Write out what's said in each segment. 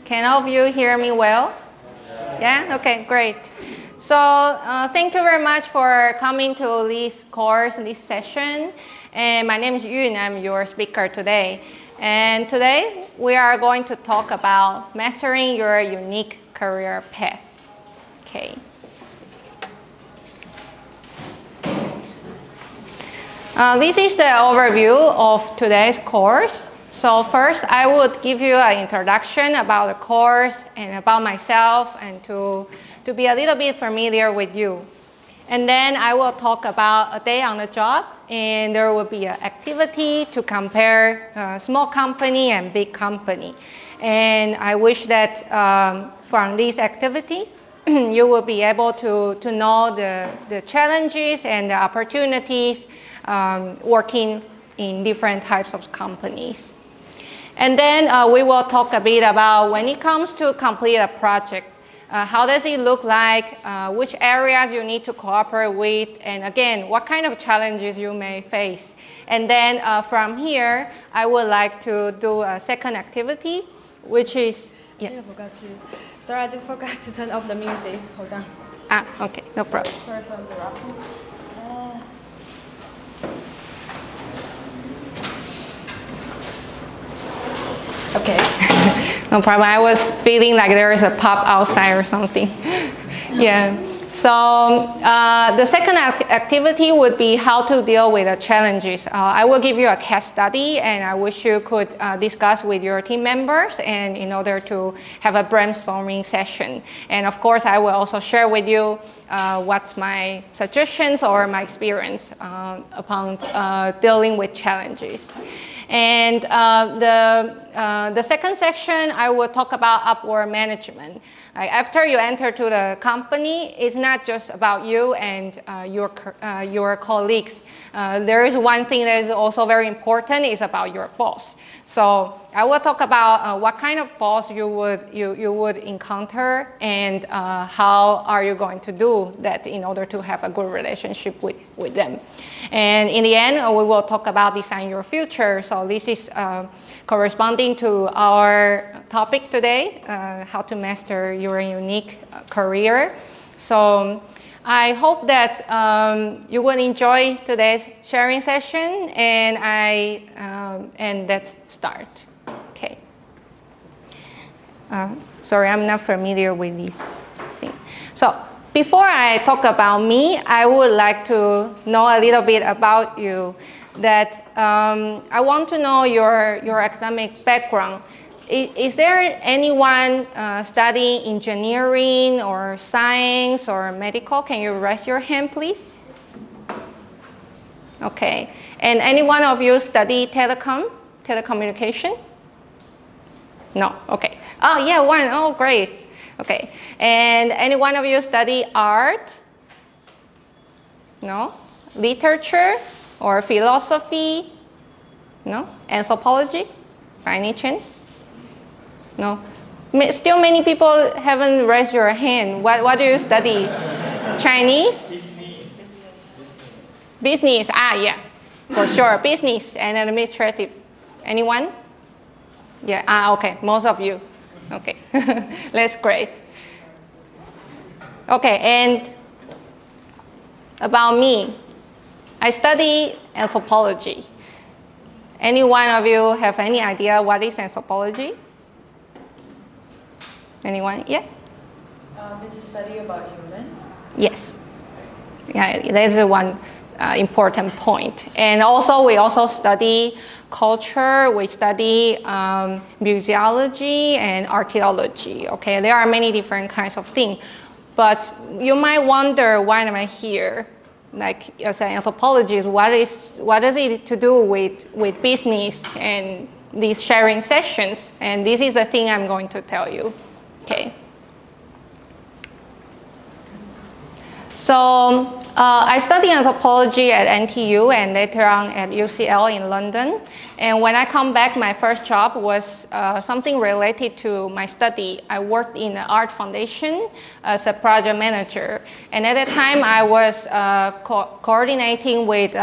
Can all of you hear me well? Yeah? Okay, great. So thank you very much for coming to this course, this session. And my name is Yun, I'm your speaker today. And today we are going to talk about mastering your unique career path. Okay. This is the overview of today's course. So first, I would give you an introduction about the course and about myself and to be a little bit familiar with you. And then I will talk about a day on the job, and there will be an activity to compare small company and big company. And I wish that from these activities, you will be able to know the challenges and the opportunities working in different types of companies. And then we will talk a bit about when it comes to complete a project, how does it look like, which areas you need to cooperate with, and again, what kind of challenges you may face. And then from here, I would like to do a second activity, which is, yeah. Sorry, I just forgot to turn off the music. Hold on. Okay, no problem. Sorry for interrupting. Okay. No problem. I was feeling like there is a pop outside or something. Yeah. So the second activity would be how to deal with the challenges. I will give you a case study, and I wish you could discuss with your team members and in order to have a brainstorming session. And of course, I will also share with you what's my suggestions or my experience upon dealing with challenges. And the second section, I will talk about upward management. After you enter to the company, it's not just about you and your colleagues. There is one thing that is also very important, is about your boss. So I will talk about what kind of boss you would encounter and how are you going to do that in order to have a good relationship with them. And in the end, we will talk about design your future. So this is corresponding to our topic today, how to master your unique career. So I hope that you will enjoy today's sharing session, and let's start. Okay. Sorry, I'm not familiar with this thing. So before I talk about me, I would like to know a little bit about you. That I want to know your academic background. Is there anyone studying engineering or science or medical? Can you raise your hand, please? Okay. And any one of you study telecommunication? No. Okay. Oh, yeah, one. Oh, great. Okay. And any one of you study art? No. Literature or philosophy? No. Anthropology? By any chance? No. Still many people haven't raised your hand. What do you study? Chinese? Business. Yeah, for sure. Business and administrative. Anyone? Yeah. Okay. Most of you. Okay. That's great. Okay. And about me, I study anthropology. Any one of you have any idea what is anthropology? Anyone? Yeah? It's a study about human. Yes. Yeah, that's one important point. And also, we also study culture. We study museology and archaeology. Okay, there are many different kinds of things. But you might wonder, why am I here? Like as an anthropologist, what is it to do with business and these sharing sessions? And this is the thing I'm going to tell you. Okay. So I studied anthropology at NTU and later on at UCL in London. And when I come back, my first job was something related to my study. I worked in the Art Foundation as a project manager. And at that time, I was coordinating with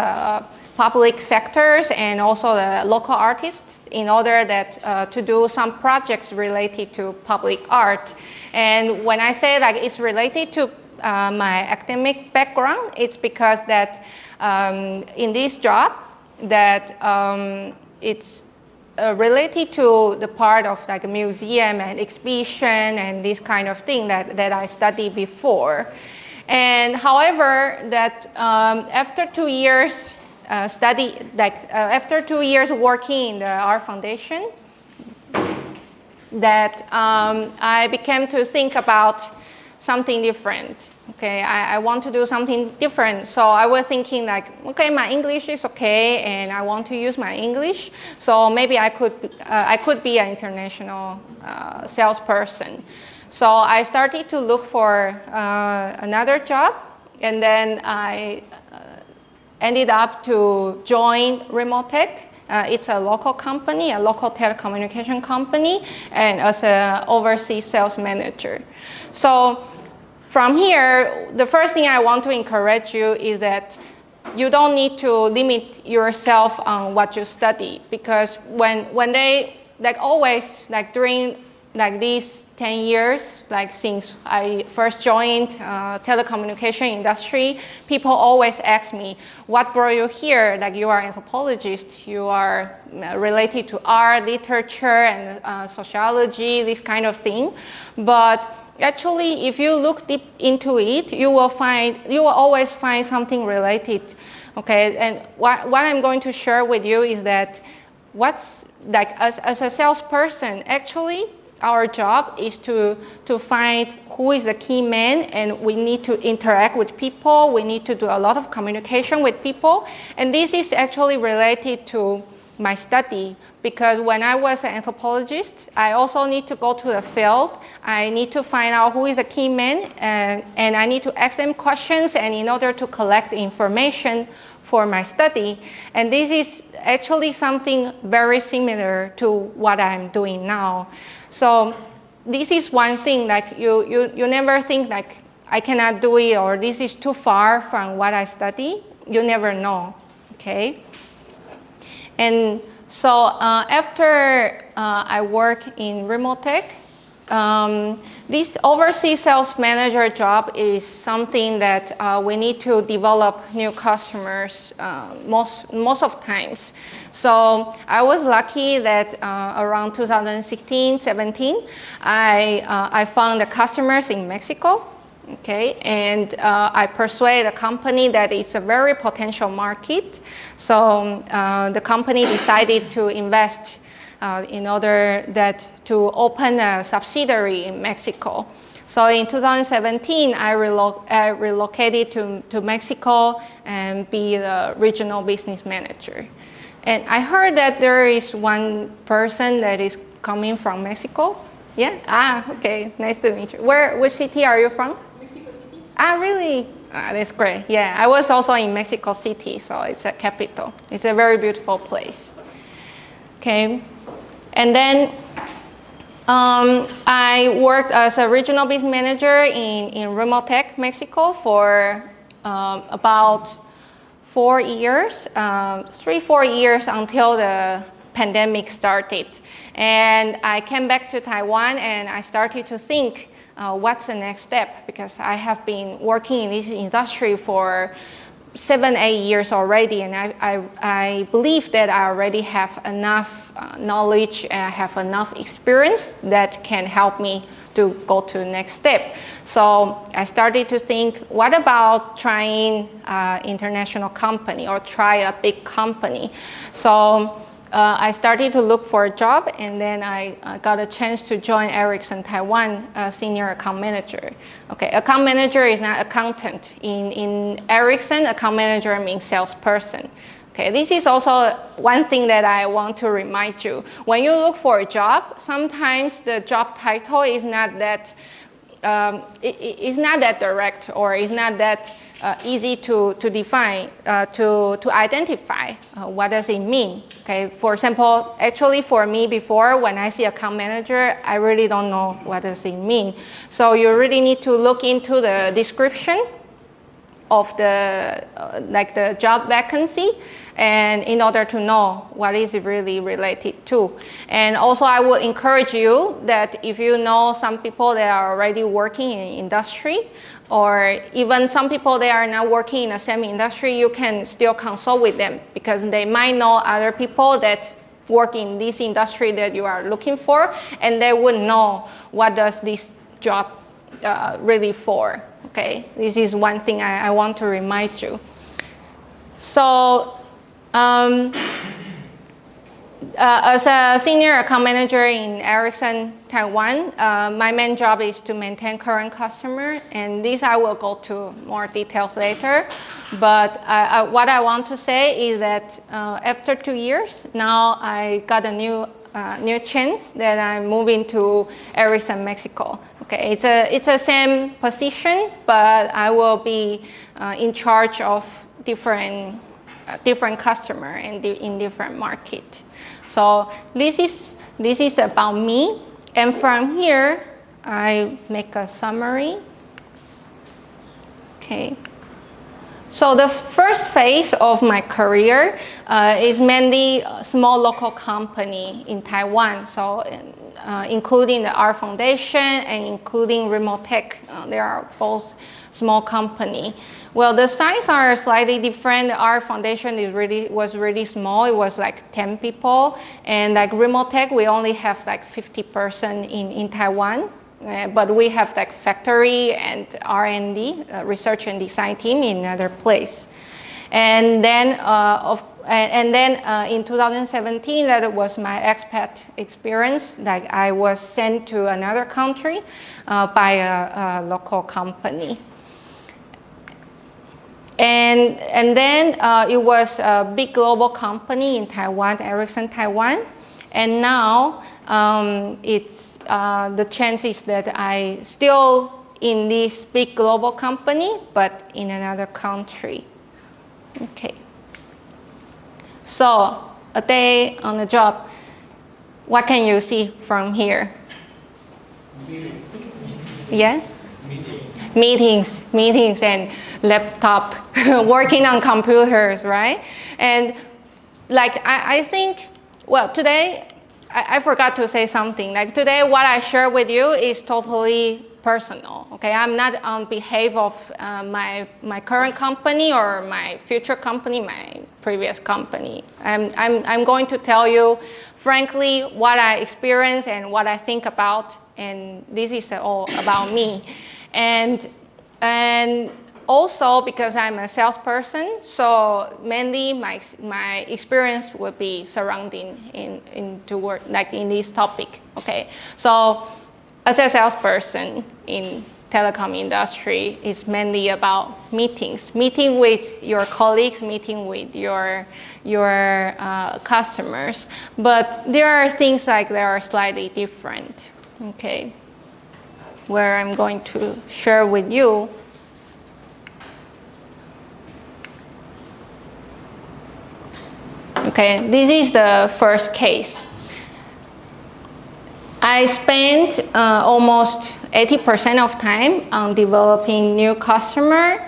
public sectors and also the local artists in order that to do some projects related to public art. And when I say like it's related to my academic background, it's because that in this job that it's related to the part of like a museum and exhibition and this kind of thing that I studied before. And however, that after 2 years after 2 years working in the Art Foundation, that I began to think about something different. Okay, I want to do something different. So I was thinking like, okay, my English is okay, and I want to use my English. So maybe I could be an international salesperson. So I started to look for another job, and then I ended up to join Remotech. It's a local company, a local telecommunication company, and as an overseas sales manager. So from here, the first thing I want to encourage you is that you don't need to limit yourself on what you study, because when they, like always, like during like these 10 years, like since I first joined telecommunication industry, people always ask me, what brought you here? Like you are an anthropologist, you are related to art, literature, and sociology, this kind of thing. But actually, if you look deep into it, you will always find something related. Okay, and what I'm going to share with you is that what's like as a salesperson, actually, our job is to find who is the key man, and we need to interact with people. We need to do a lot of communication with people, and this is actually related to my study, because when I was an anthropologist, I also need to go to the field. I need to find out who is the key man, and I need to ask them questions, and in order to collect information for my study. And this is actually something very similar to what I'm doing now. So this is one thing, like you never think like I cannot do it, or this is too far from what I study. You never know, okay? And so after I work in Remotech, this overseas sales manager job is something that we need to develop new customers most of times. So I was lucky that around 2016, 17, I found the customers in Mexico. Okay, and I persuaded a company that it's a very potential market. So the company decided to invest in order to open a subsidiary in Mexico. So in 2017, I relocated to Mexico and be the regional business manager. And I heard that there is one person that is coming from Mexico. Yeah? Ah, okay, nice to meet you. Which city are you from? Mexico City. Ah, really? Ah, that's great. Yeah, I was also in Mexico City, so it's a capital. It's a very beautiful place. Okay, and then I worked as a regional business manager in Remotech, Mexico for about 4 years, 3-4 years until the pandemic started. And I came back to Taiwan and I started to think, what's the next step? Because I have been working in this industry for 7-8 years already, and I believe that I already have enough knowledge and I have enough experience that can help me to go to the next step. So I started to think, what about trying international company or try a big company? So I started to look for a job, and then I got a chance to join Ericsson Taiwan, senior account manager. Okay, account manager is not accountant. In Ericsson, account manager means salesperson. Okay, this is also one thing that I want to remind you. When you look for a job, sometimes the job title is not that it's not that direct, or it's not that easy to define, to identify what does it mean. Okay, for example, actually for me before, when I see account manager, I really don't know what does it mean. So you really need to look into the description of the like the job vacancy, and in order to know what is it really related to. And also I would encourage you that if you know some people that are already working in industry, or even some people that are not working in the same industry, you can still consult with them, because they might know other people that work in this industry that you are looking for, and they would know what does this job really for. Okay, this is one thing I want to remind you. So as a senior account manager in Ericsson Taiwan, my main job is to maintain current customer, and this I will go to more details later. But what I want to say is that after 2 years, now I got a new chance that I'm moving to Ericsson Mexico. Okay, it's a same position, but I will be in charge of different customer and in different market. So this is about me, and from here I make a summary. Okay. So the first phase of my career is mainly a small local company in Taiwan. So including the R Foundation and including Remotech, they are both small company. Well, the size are slightly different. The R Foundation was really small. It was like 10 people, and like Remotech, we only have like 50 person in Taiwan. But we have like factory and R&D, research and design team in another place. And then, in 2017, that was my expat experience. Like I was sent to another country by a local company. And then it was a big global company in Taiwan, Ericsson Taiwan. And now it's the chances that I still in this big global company, but in another country. Okay. So a day on the job, what can you see from here? Yeah? Meetings and laptop, working on computers, right? And like I think, well, today, I forgot to say something. Like today, what I share with you is totally personal. Okay, I'm not on behalf of my current company or my future company, my previous company. I'm going to tell you, frankly, what I experience and what I think about, and this is all about me. And also because I'm a salesperson, so mainly my experience would be surrounding into work, like in this topic. Okay, so as a salesperson in telecom industry, it's mainly about meeting with your colleagues, meeting with your customers. But there are things like that are slightly different. Okay, where I'm going to share with you. Okay, this is the first case. I spent almost 80% of time on developing new customer,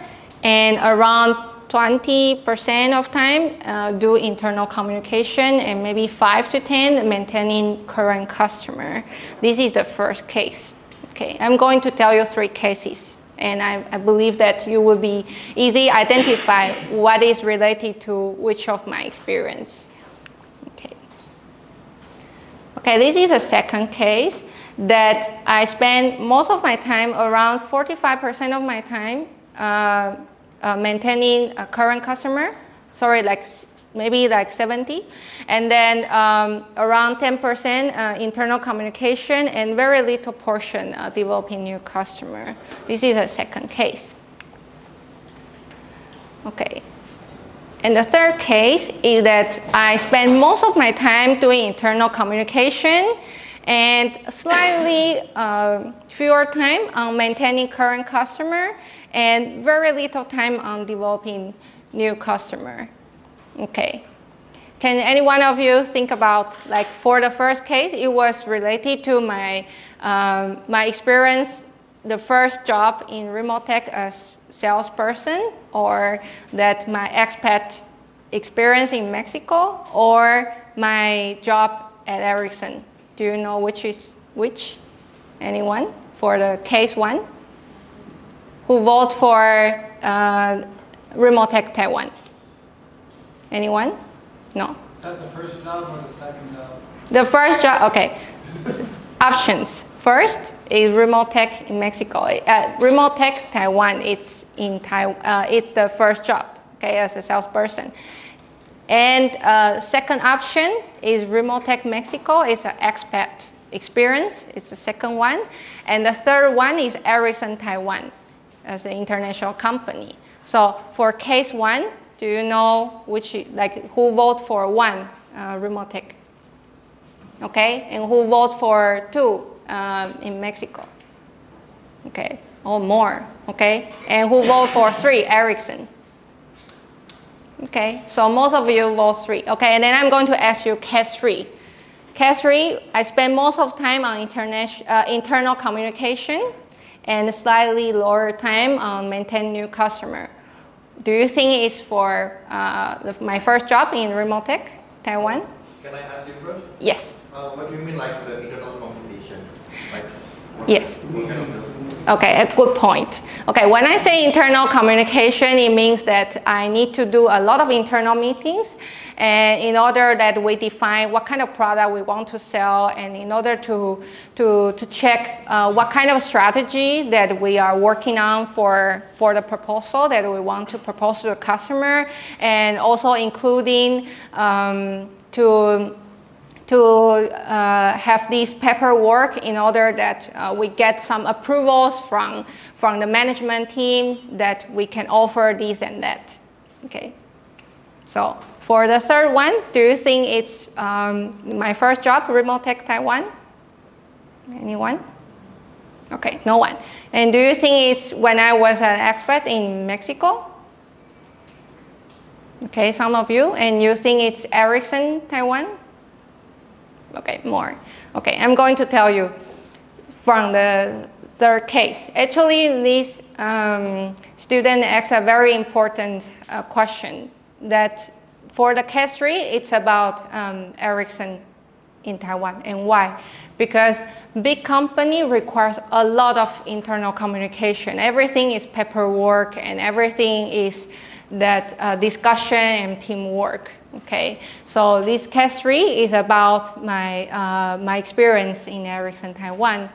and around 20% of time do internal communication, and maybe 5 to 10 maintaining current customer. This is the first case. Okay, I'm going to tell you 3 cases, and I believe that you will be easy identify what is related to which of my experience. Okay, this is the second case that I spend most of my time, around 45% of my time, maintaining a current customer. Sorry, maybe 70, and then around 10% internal communication, and very little portion developing new customer. This is the second case. Okay. And the third case is that I spend most of my time doing internal communication and slightly fewer time on maintaining current customer and very little time on developing new customer. Okay. Can any one of you think about, like for the first case, it was related to my experience, the first job in Remotech as salesperson, or that my expat experience in Mexico, or my job at Ericsson? Do you know which is which? Anyone for the case 1? Who vote for Remotech Taiwan? Anyone? No. Is that the first job or the second job? The first job, okay. Options. First is Remotech in Mexico. Remotech Taiwan, it's in it's the first job, okay, as a salesperson. And second option is Remotech Mexico. It's an expat experience. It's the second one. And the third one is Ericsson Taiwan as an international company. So for case 1, do you know who vote for 1, Remotech? Okay, and who vote for 2 in Mexico? Okay, or more, okay? And who vote for 3, Ericsson? Okay, so most of you vote 3. Okay, and then I'm going to ask you case 3. Case 3, I spend most of time on internal communication and slightly lower time on maintain new customer. Do you think it's for my first job in Remotech, Taiwan? Can I ask you first? Yes. What do you mean like the internal communication? Like, Yes. what kind of Okay, a good point. Okay, when I say internal communication, it means that I need to do a lot of internal meetings, and in order that we define what kind of product we want to sell, and in order to check what kind of strategy that we are working on for the proposal that we want to propose to the customer, and also including to have this paperwork in order that we get some approvals from the management team that we can offer this and that. Okay. So for the third one, do you think it's my first job, Remotech Taiwan? Anyone? Okay, no one. And do you think it's when I was an expat in Mexico? Okay, some of you. And you think it's Ericsson Taiwan? Okay, more. Okay, I'm going to tell you from the third case. Actually, this student asks a very important question that for the case 3, it's about Ericsson in Taiwan. And why? Because big company requires a lot of internal communication. Everything is paperwork and everything is that discussion and teamwork. Okay, so this case 3 is about my experience in Ericsson Taiwan.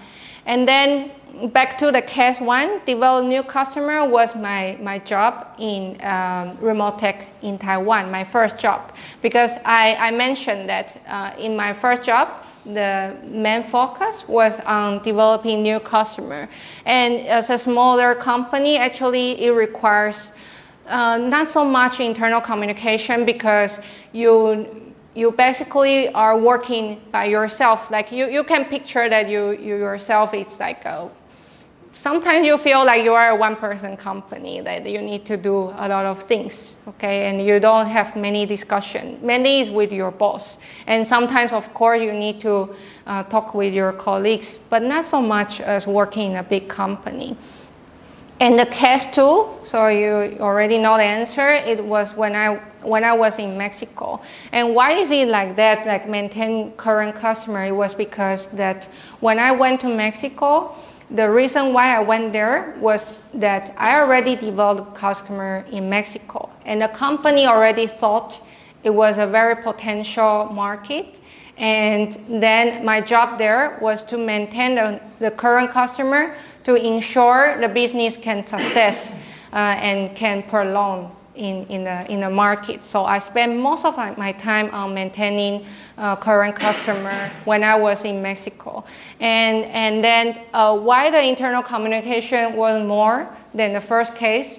And then back to the case 1, develop new customer was my job in Remotech in Taiwan, my first job. Because I mentioned that in my first job, the main focus was on developing new customer. And as a smaller company, actually it requires not so much internal communication because you basically are working by yourself. Like you can picture that you yourself, it's like sometimes you feel like you are a one-person company, that you need to do a lot of things, okay? And you don't have many discussions. Many is with your boss. And sometimes, of course, you need to talk with your colleagues, but not so much as working in a big company. And the case 2, so you already know the answer, it was when I was in Mexico. And why is it like that, like maintain current customer? It was because that when I went to Mexico, the reason why I went there was that I already developed customer in Mexico. And the company already thought it was a very potential market. And then my job there was to maintain the current customer to ensure the business can success and can prolong in the market. So I spent most of my time on maintaining current customer when I was in Mexico. And then why the internal communication was more than the first case,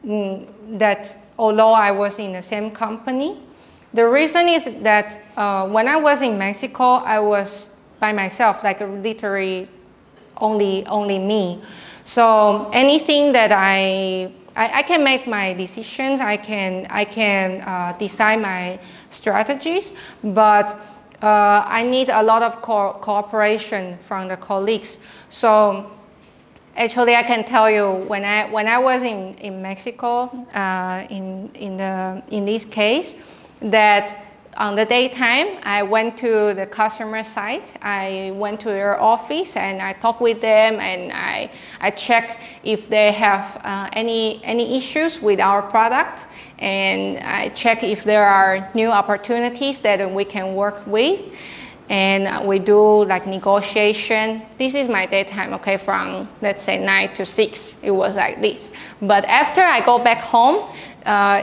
that although I was in the same company, the reason is that when I was in Mexico, I was by myself, like literally only me. So anything that I can make my decisions, I can decide my strategies, but I need a lot of cooperation from the colleagues. So Actually, I can tell you when I was in Mexico, in this case, that on the daytime I went to the customer site. I went to their office and I talked with them, and I check if they have any issues with our product, and I check if there are new opportunities that we can work with. And we do like negotiation. This is my daytime, okay, from let's say 9 to 6, it was like this. But after I go back home,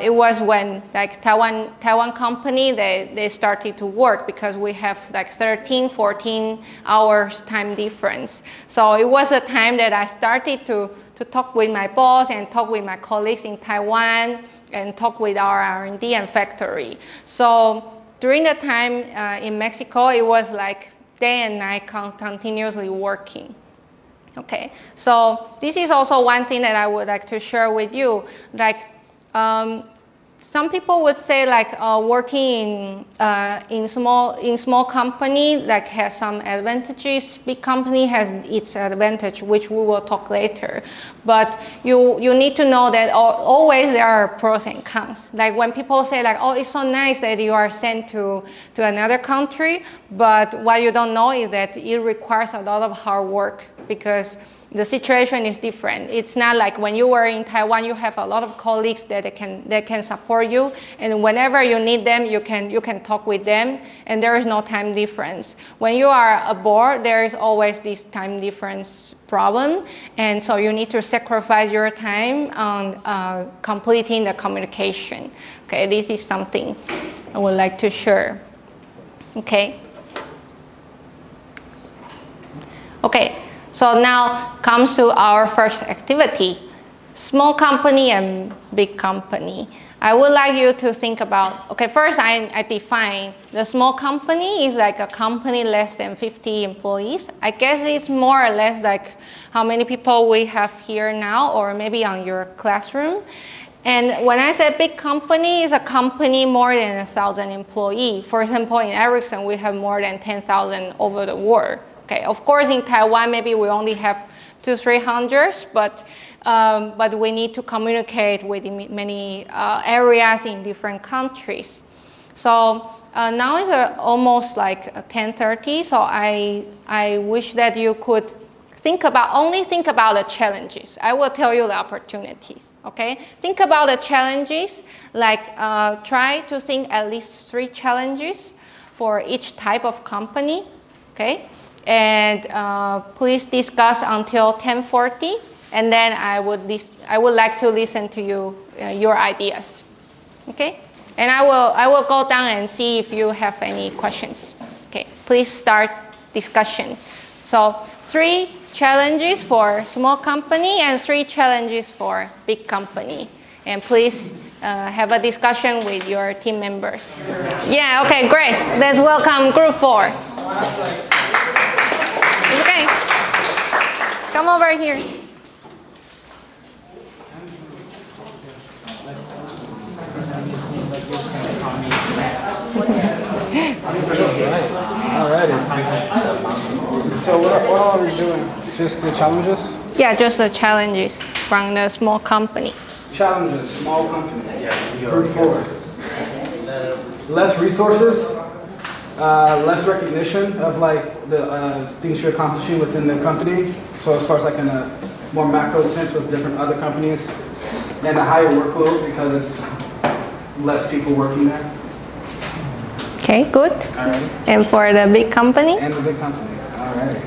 it was when like Taiwan company, they started to work, because we have like 13, 14 hours time difference. So it was a time that I started to talk with my boss and talk with my colleagues in Taiwan and talk with our R&D and factory. So during the time in Mexico, it was like day and night continuously working. Okay, so this is also one thing that I would like to share with you. Like some people would say like working in small company like has some advantages. Big company has its advantage, which we will talk later. But you need to know that always there are pros and cons. Like when people say like, oh, it's so nice that you are sent to another country, but what you don't know is that it requires a lot of hard work, because the situation is different. It's not like when you were in Taiwan, you have a lot of colleagues that can support you, and whenever you need them, you can talk with them, and there is no time difference. When you are abroad, there is always this time difference problem, and so you need to sacrifice your time on completing the communication. Okay, this is something I would like to share. Okay. Okay. So now comes to our first activity, small company and big company. I would like you to think about, okay, first I define the small company is like a company less than 50 employees. I guess it's more or less like how many people we have here now, or maybe on your classroom. And when I say big company, it's a company more than 1,000 employees. For example, in Ericsson, we have more than 10,000 over the world. Okay, of course, in Taiwan, maybe we only have 200-300, but we need to communicate with many areas in different countries. So now it's almost like 10:30. So I wish that you could only think about the challenges. I will tell you the opportunities. Okay, think about the challenges. Like try to think at least 3 challenges for each type of company. Okay. And please discuss until 10:40, and then I would like to listen to your ideas. Okay, and I will go down and see if you have any questions. Okay, please start discussion. So 3 challenges for small company and 3 challenges for big company, and please have a discussion with your team members. Yeah. Okay. Great. Let's welcome Group 4. Okay, come over here. Alrighty. So what all are we doing? Just the challenges? Yeah, just the challenges from the small company. Challenges, small company. Group 4. Less resources, less recognition of like the things you're accomplishing within the company. So as far as like in a more macro sense with different other companies, and a higher workload because it's less people working there. Okay, good. Alrighty. And for the big company? And the big company. Alrighty.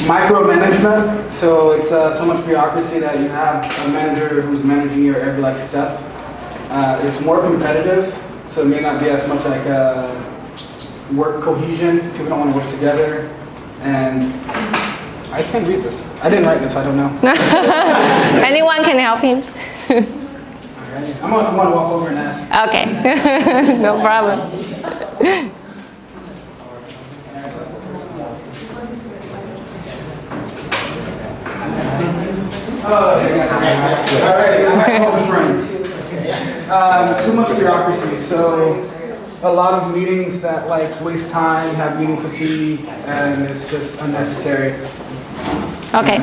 Micromanagement. So it's so much bureaucracy that you have a manager who's managing your every like step. It's more competitive, so it may not be as much like work cohesion. People don't want to work together. And I can't read this. I didn't write this, so I don't know. Anyone can help him. Alrighty. I'm gonna walk over and ask. Okay, no problem. Alrighty, friends. Too much bureaucracy. So a lot of meetings that like waste time, have meeting fatigue, and it's just unnecessary. Okay.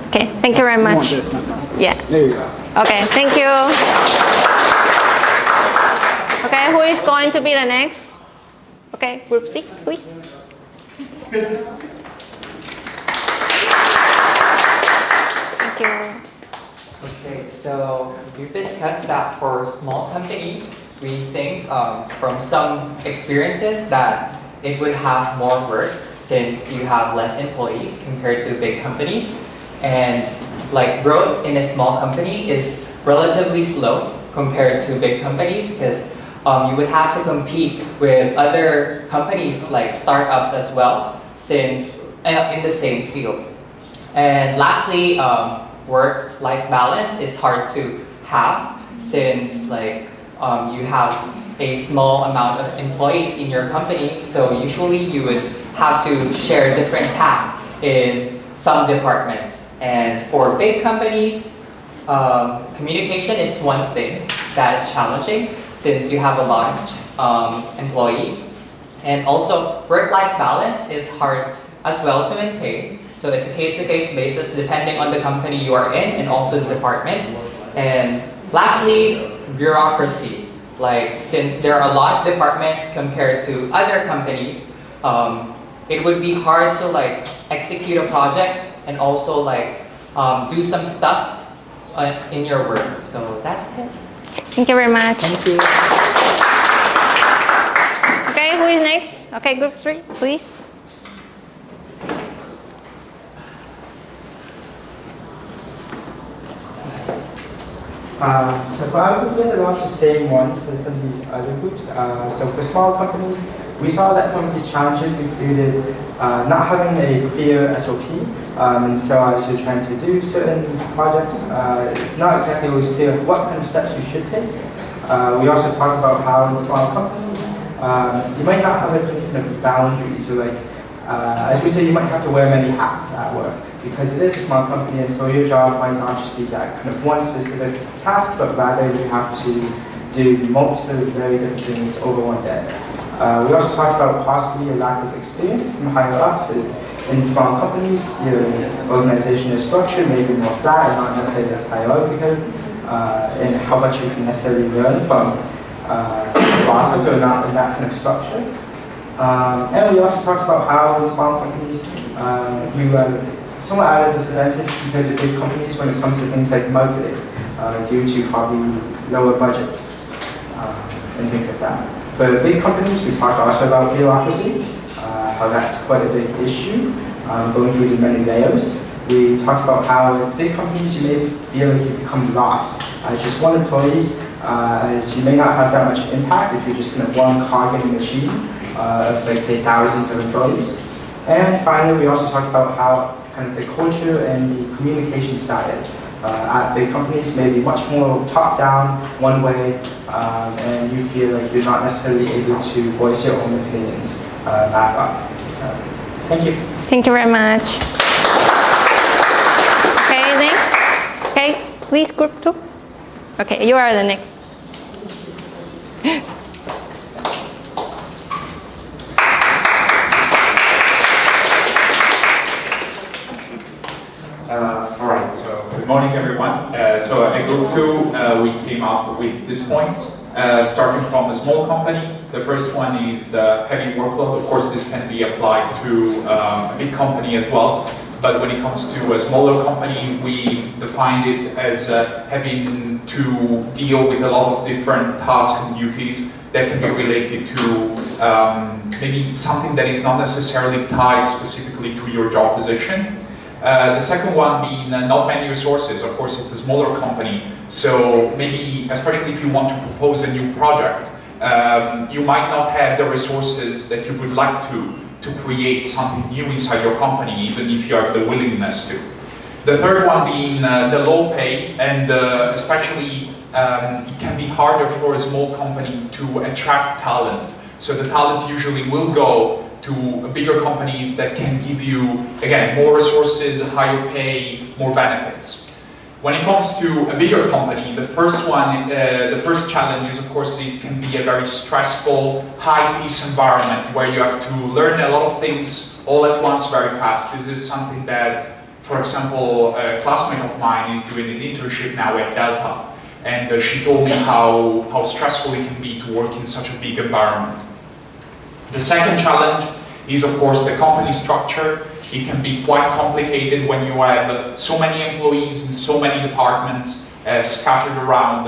Okay. Thank you very You want much. this, not that. Yeah. There you go. Okay. Thank you. Okay. Who is going to be the next? Okay. Group C, please. Thank you. Okay, so we've discussed that for a small company, we think from some experiences that it would have more work since you have less employees compared to big companies. And like growth in a small company is relatively slow compared to big companies because you would have to compete with other companies like startups as well since in the same field. And lastly, work-life balance is hard to have since like you have a small amount of employees in your company, so usually you would have to share different tasks in some departments. And for big companies, communication is one thing that is challenging since you have a lot of employees. And also work-life balance is hard as well to maintain. So it's a case-to-case basis depending on the company you are in and also the department. And lastly, bureaucracy. Like since there are a lot of departments compared to other companies, it would be hard to like execute a project and also like do some stuff in your work. So that's it. Thank you very much. Thank you. Okay, who is next? Okay, group 3, please. So for our group, we had a lot of the same ones as some of these other groups. So for small companies, we saw that some of these challenges included not having a clear SOP. And so as you're trying to do certain projects, it's not exactly always clear what kind of steps you should take. We also talked about how in small companies, you might not have as many kind of boundaries. So like, as we say, you might have to wear many hats at work because it is a small company, and so your job might not just be that kind of one specific task, but rather you have to do multiple very different things over one day. We also talked about possibly a lack of experience from higher ups. In small companies, your organizational structure may be more flat and not necessarily as hierarchical, and how much you can necessarily learn from bosses or not in that kind of structure. And we also talked about how in small companies you are somewhat at a disadvantage compared to big companies when it comes to things like marketing, due to probably lower budgets and things like that. For big companies, we talked also about bureaucracy, how that's quite a big issue, going through the many layers. We talked about how in big companies you may feel like you become lost as just one employee, as you may not have that much impact if you're just kind of one cog in the machine of like say thousands of employees. And finally, we also talked about how kind of the culture and the communication style at big companies may be much more top-down, one way, and you feel like you're not necessarily able to voice your own opinions back up. So, thank you. Thank you very much. Okay, next. Okay, please, group 2. Okay, you are the next. All right, so good morning, everyone. So at Group 2, we came up with these points, starting from a small company. The first one is the heavy workload. Of course, this can be applied to a big company as well. But when it comes to a smaller company, we defined it as having to deal with a lot of different tasks and duties that can be related to maybe something that is not necessarily tied specifically to your job position. The second one being not many resources. Of course, it's a smaller company, so maybe, especially if you want to propose a new project, you might not have the resources that you would like to create something new inside your company, even if you have the willingness to. The third one being the low pay, and especially it can be harder for a small company to attract talent. So the talent usually will go to bigger companies that can give you, again, more resources, higher pay, more benefits. When it comes to a bigger company, the first challenge is, of course, it can be a very stressful, high-paced environment where you have to learn a lot of things all at once very fast. This is something that, for example, a classmate of mine is doing an internship now at Delta, and she told me how stressful it can be to work in such a big environment. The second challenge is, of course, the company structure. It can be quite complicated when you have so many employees in so many departments scattered around,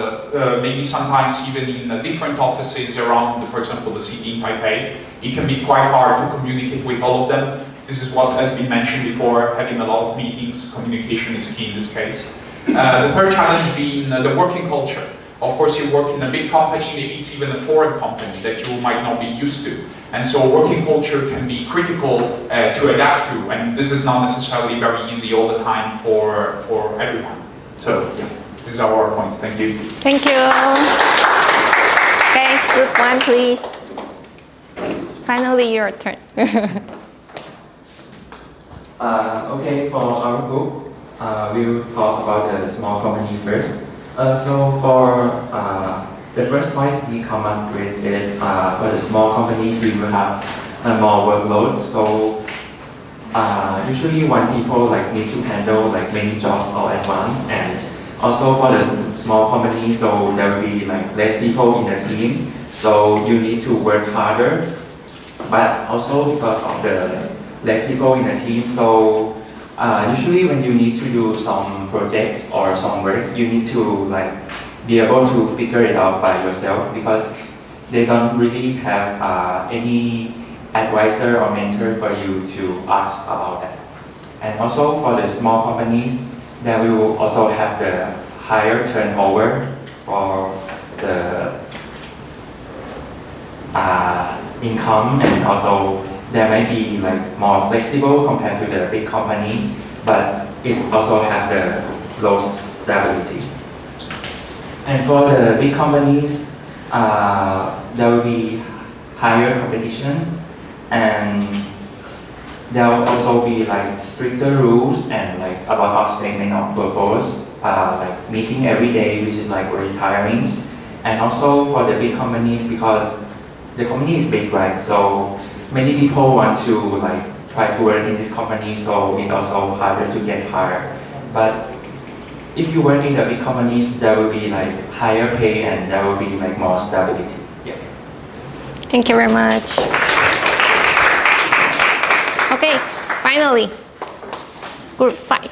maybe sometimes even in different offices around, for example, the city in Taipei. It can be quite hard to communicate with all of them. This is what has been mentioned before, having a lot of meetings. Communication is key in this case. The third challenge being the working culture. Of course, you work in a big company, maybe it's even a foreign company that you might not be used to. And so working culture can be critical to adapt to, and this is not necessarily very easy all the time for everyone. So yeah, these are our points. Thank you. Thank you. Okay, group one, please. Finally, your turn. Okay, for our group, we will talk about the small company first. So for the first point we come up with is for the small companies we will have more workload. So usually one people need to handle many jobs all at once, and also for the small companies, so there will be less people in the team. So you need to work harder, but also because of the less people in the team, so usually when you need to do some projects or some work, you need to be able to figure it out by yourself, because they don't really have any advisor or mentor for you to ask about that. And also for the small companies, they will also have the higher turnover for the income, and also they may be more flexible compared to the big company, but it also have the low stability. And for the big companies, there will be higher competition, and there will also be stricter rules and a lot of statement of purpose, meeting every day, which is very tiring. And also for the big companies, because the company is big, right? So many people want to try to work in this company, so it's also harder to get hired. But if you work in the big companies, there will be higher pay, and there will be more stability. Yeah. Thank you very much. Okay, finally, group 5.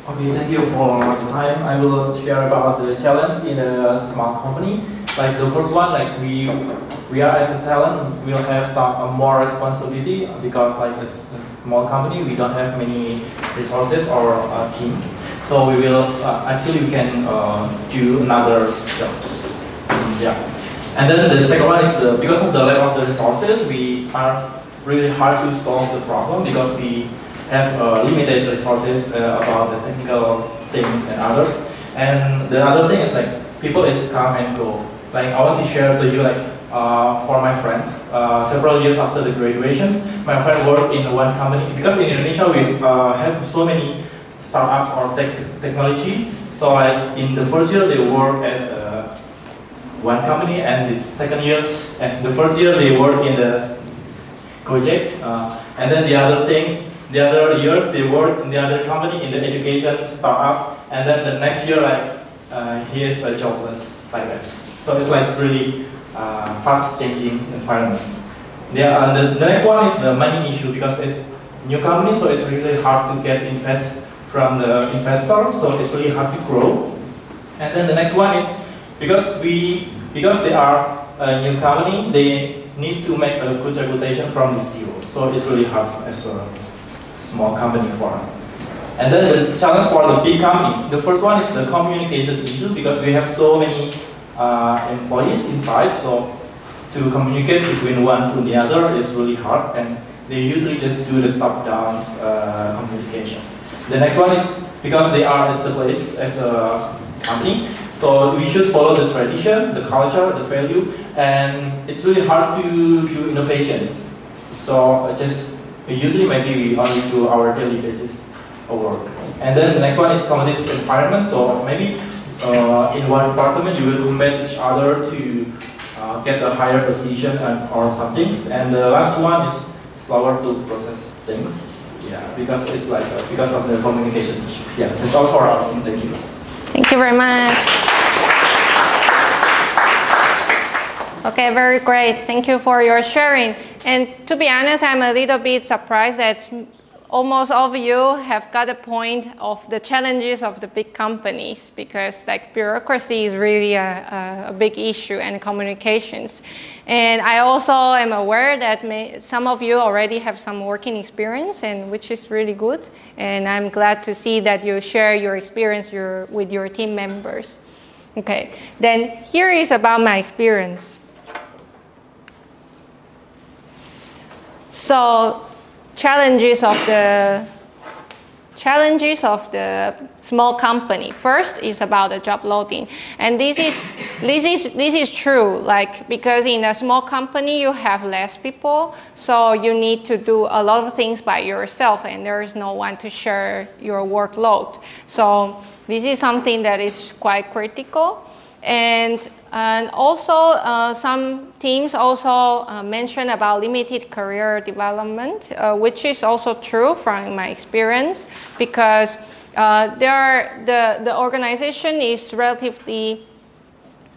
Okay, thank you for the time. I will share about the challenge in a small company. The first one, we are as a talent, we'll have some more responsibility, because a small company, we don't have many resources or teams. So we will we can do another jobs. Yeah. And then the second one is because of the lack of the resources, we are really hard to solve the problem, because we have limited resources about the technical things and others. And the other thing is people is come and go. I want to share to you for my friends, several years after the graduations, my friend worked in one company, because in Indonesia we have so many startups or technology. So in the first year they work at one company, and the second year, and the first year they work in the Gojek, and then the other year they work in the other company in the education startup, and then the next year he is jobless like that. So it's really fast changing environment. The next one is the money issue, because it's new company, so it's really hard to get invest from the investor, so it's really hard to grow. And then the next one is because they are a new company, they need to make a good reputation from the zero. So it's really hard as a small company for us. And then the challenge for the big company, the first one is the communication issue, because we have so many employees inside, so to communicate between one to the other is really hard, and they usually just do the top-down communications. The next one is because they are established as a company, so we should follow the tradition, the culture, the value, and it's really hard to do innovations. So usually maybe we only do our daily basis of work. And then the next one is competitive environment. So maybe in one department you will compete each other to get a higher position or something. And the last one is slower to process things. Yeah, because it's like because of the communication issue. Yeah, that's all for our team. Thank you. Thank you very much. Okay, very great. Thank you for your sharing. And to be honest, I'm a little bit surprised that almost all of you have got a point of the challenges of the big companies, because like bureaucracy is really a big issue, and communications. And I also am aware that some of you already have some working experience, and which is really good. And I'm glad to see that you share your experience with your team members. Okay, then here is about my experience. So challenges of the small company. First is about the job loading, and this is true. Like, because in a small company you have less people, so you need to do a lot of things by yourself, and there is no one to share your workload. So this is something that is quite critical. And also some teams also mention about limited career development, which is also true from my experience, because the organization is relatively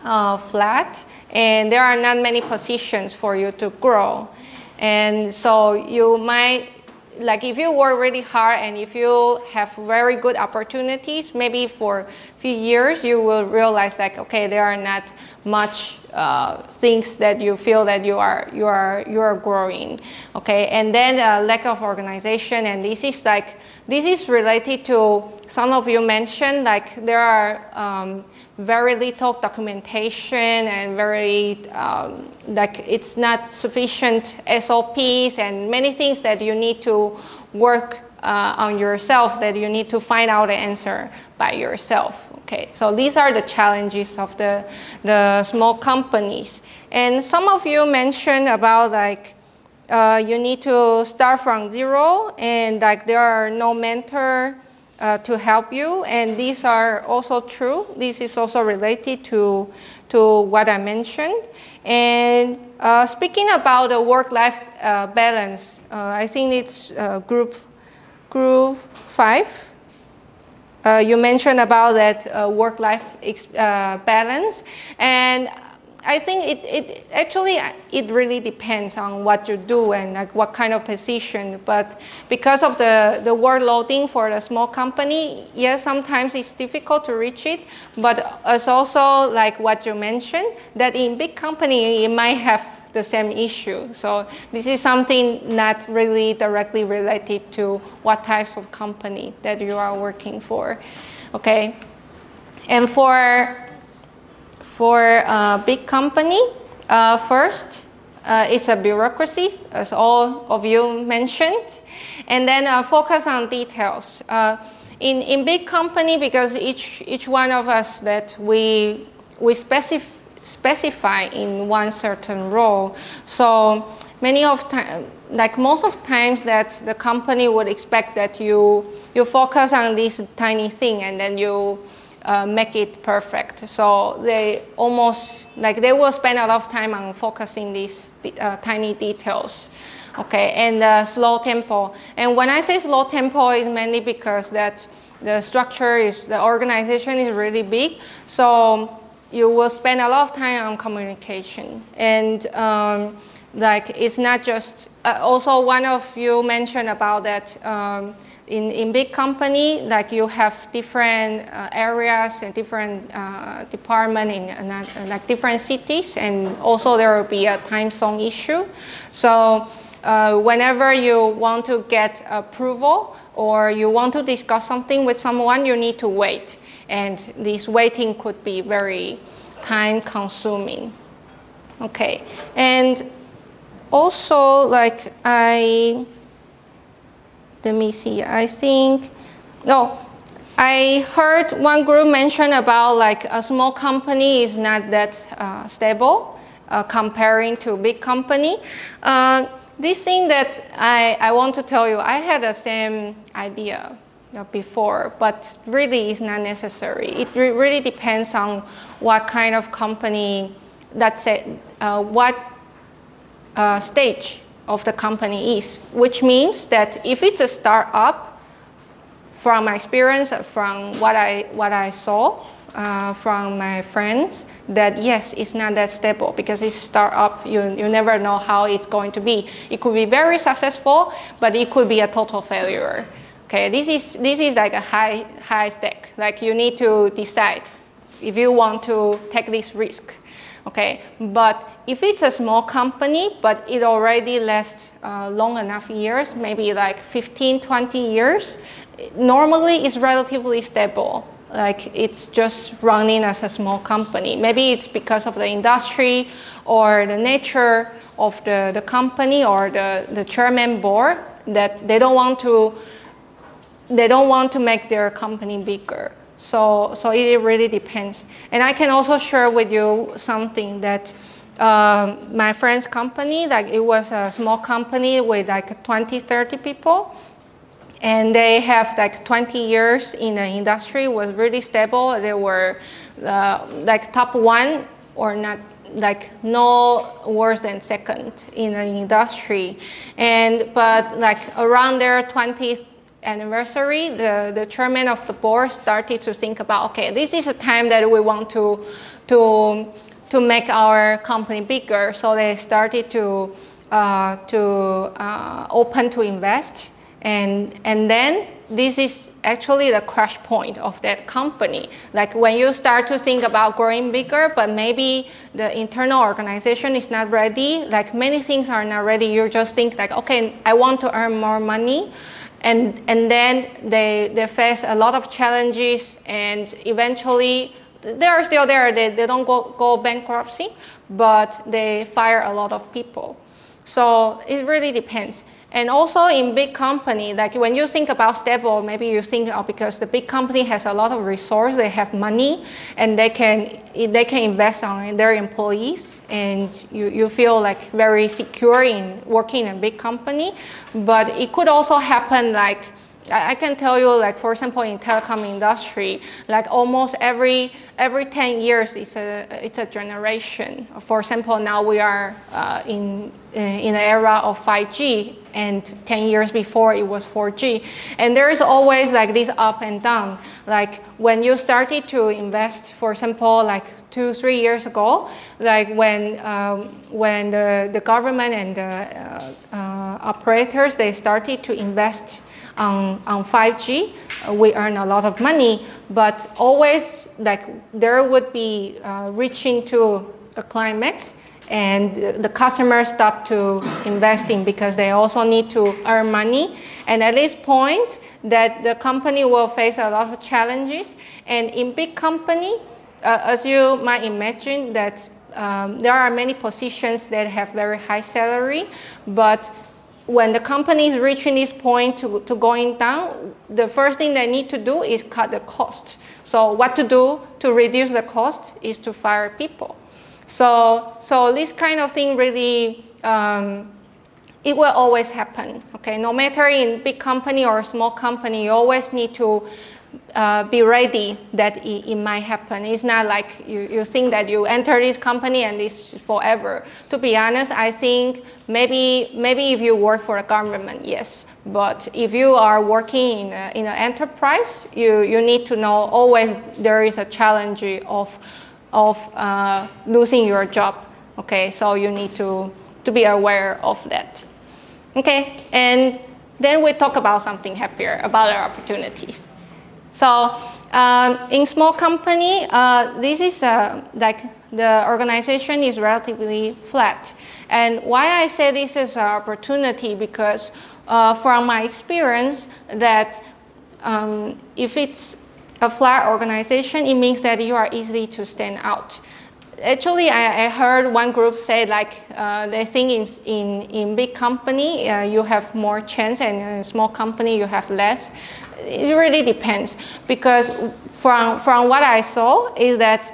flat, and there are not many positions for you to grow. And so you might, like, if you work really hard and if you have very good opportunities, maybe for a few years you will realize, like, okay, there are not much things that you feel that you are growing. Okay, and then lack of organization, and this is related to some of you mentioned, like there are very little documentation and very like it's not sufficient SOPs and many things that you need to work on yourself, that you need to find out the answer by yourself. Okay, so these are the challenges of the small companies. And some of you mentioned about, like, you need to start from zero, and like there are no mentor to help you, and these are also true. This is also related to what I mentioned. And speaking about the work-life balance, I think it's group 5. You mentioned about that work-life balance, and I think it actually really depends on what you do and like what kind of position. But because of the workloading for the small company, yes, sometimes it's difficult to reach it. But it's also like what you mentioned, that in big company it might have the same issue. So this is something not really directly related to what types of company that you are working for. Okay, and for a big company, first, it's a bureaucracy, as all of you mentioned, and then focus on details. In big company, because each one of us that we specify in one certain role, so many of time, like most of times, that the company would expect that you focus on this tiny thing and then you make it perfect. So they almost, like, they will spend a lot of time on focusing these tiny details. Okay, and slow tempo. And when I say slow tempo, it's mainly because that the organization is really big. So you will spend a lot of time on communication. And like, it's not just, also one of you mentioned about that in big company, like you have different areas and different department in like different cities, and also there will be a time zone issue. So whenever you want to get approval or you want to discuss something with someone, you need to wait, and this waiting could be very time consuming. Okay, and also, like, let me see, I think, no, I heard one group mention about, like, a small company is not that stable comparing to a big company. This thing that I want to tell you, I had the same idea before, but really it's not necessary. It really depends on what kind of company, that's it, what stage of the company is, which means that if it's a startup, from my experience, from what I saw from my friends, that yes, it's not that stable because it's a startup. You never know how it's going to be. It could be very successful, but it could be a total failure. Okay, this is like a high stake. Like you need to decide if you want to take this risk. Okay, but if it's a small company, but it already lasts long enough years, maybe like 15, 20 years, normally it's relatively stable. Like it's just running as a small company. Maybe it's because of the industry or the nature of the company or the chairman board that they don't want to make their company bigger. So it really depends. And I can also share with you something that my friend's company, like it was a small company with like 20, 30 people. And they have like 20 years in the industry, was really stable. They were like top one or not, like no worse than second in the industry. But like around their 20th anniversary, the chairman of the board started to think about, okay, this is a time that we want to make our company bigger. So they started to open to invest. And then this is actually the crash point of that company. Like when you start to think about growing bigger, but maybe the internal organization is not ready, like many things are not ready, you just think like, okay, I want to earn more money. And then they face a lot of challenges, and eventually they are still there. They don't go bankruptcy, but they fire a lot of people. So it really depends. And also in big company, like when you think about stable, maybe you think, oh, because the big company has a lot of resources, they have money, and they can invest on their employees, and you feel like very secure in working in a big company. But it could also happen like, I can tell you, like for example, in telecom industry, like almost every 10 years it's a generation. For example, now we are in an era of 5G, and 10 years before it was 4G, and there is always like this up and down. Like when you started to invest, for example, like 2-3 years ago, like when the government and the operators, they started to invest on 5G, we earn a lot of money, but always like there would be reaching to a climax, and the customers stop to investing because they also need to earn money. And at this point, that the company will face a lot of challenges. And in big company, as you might imagine, that there are many positions that have very high salary, but when the company is reaching this point to going down, the first thing they need to do is cut the cost. So what to do to reduce the cost is to fire people. So this kind of thing really, it will always happen. Okay, no matter in big company or small company, you always need to be ready that it might happen. It's not like you think that you enter this company and it's forever. To be honest, I think maybe if you work for a government, yes. But if you are working in an enterprise, you need to know always there is a challenge of losing your job. Okay, so you need to be aware of that. Okay, and then we talk about something happier, about our opportunities. So in small company, this is like the organization is relatively flat. And why I say this is an opportunity, because from my experience that if it's a flat organization, it means that you are easy to stand out. Actually, I heard one group say like they think in big company you have more chance, and in a small company you have less. It really depends, because from what I saw is that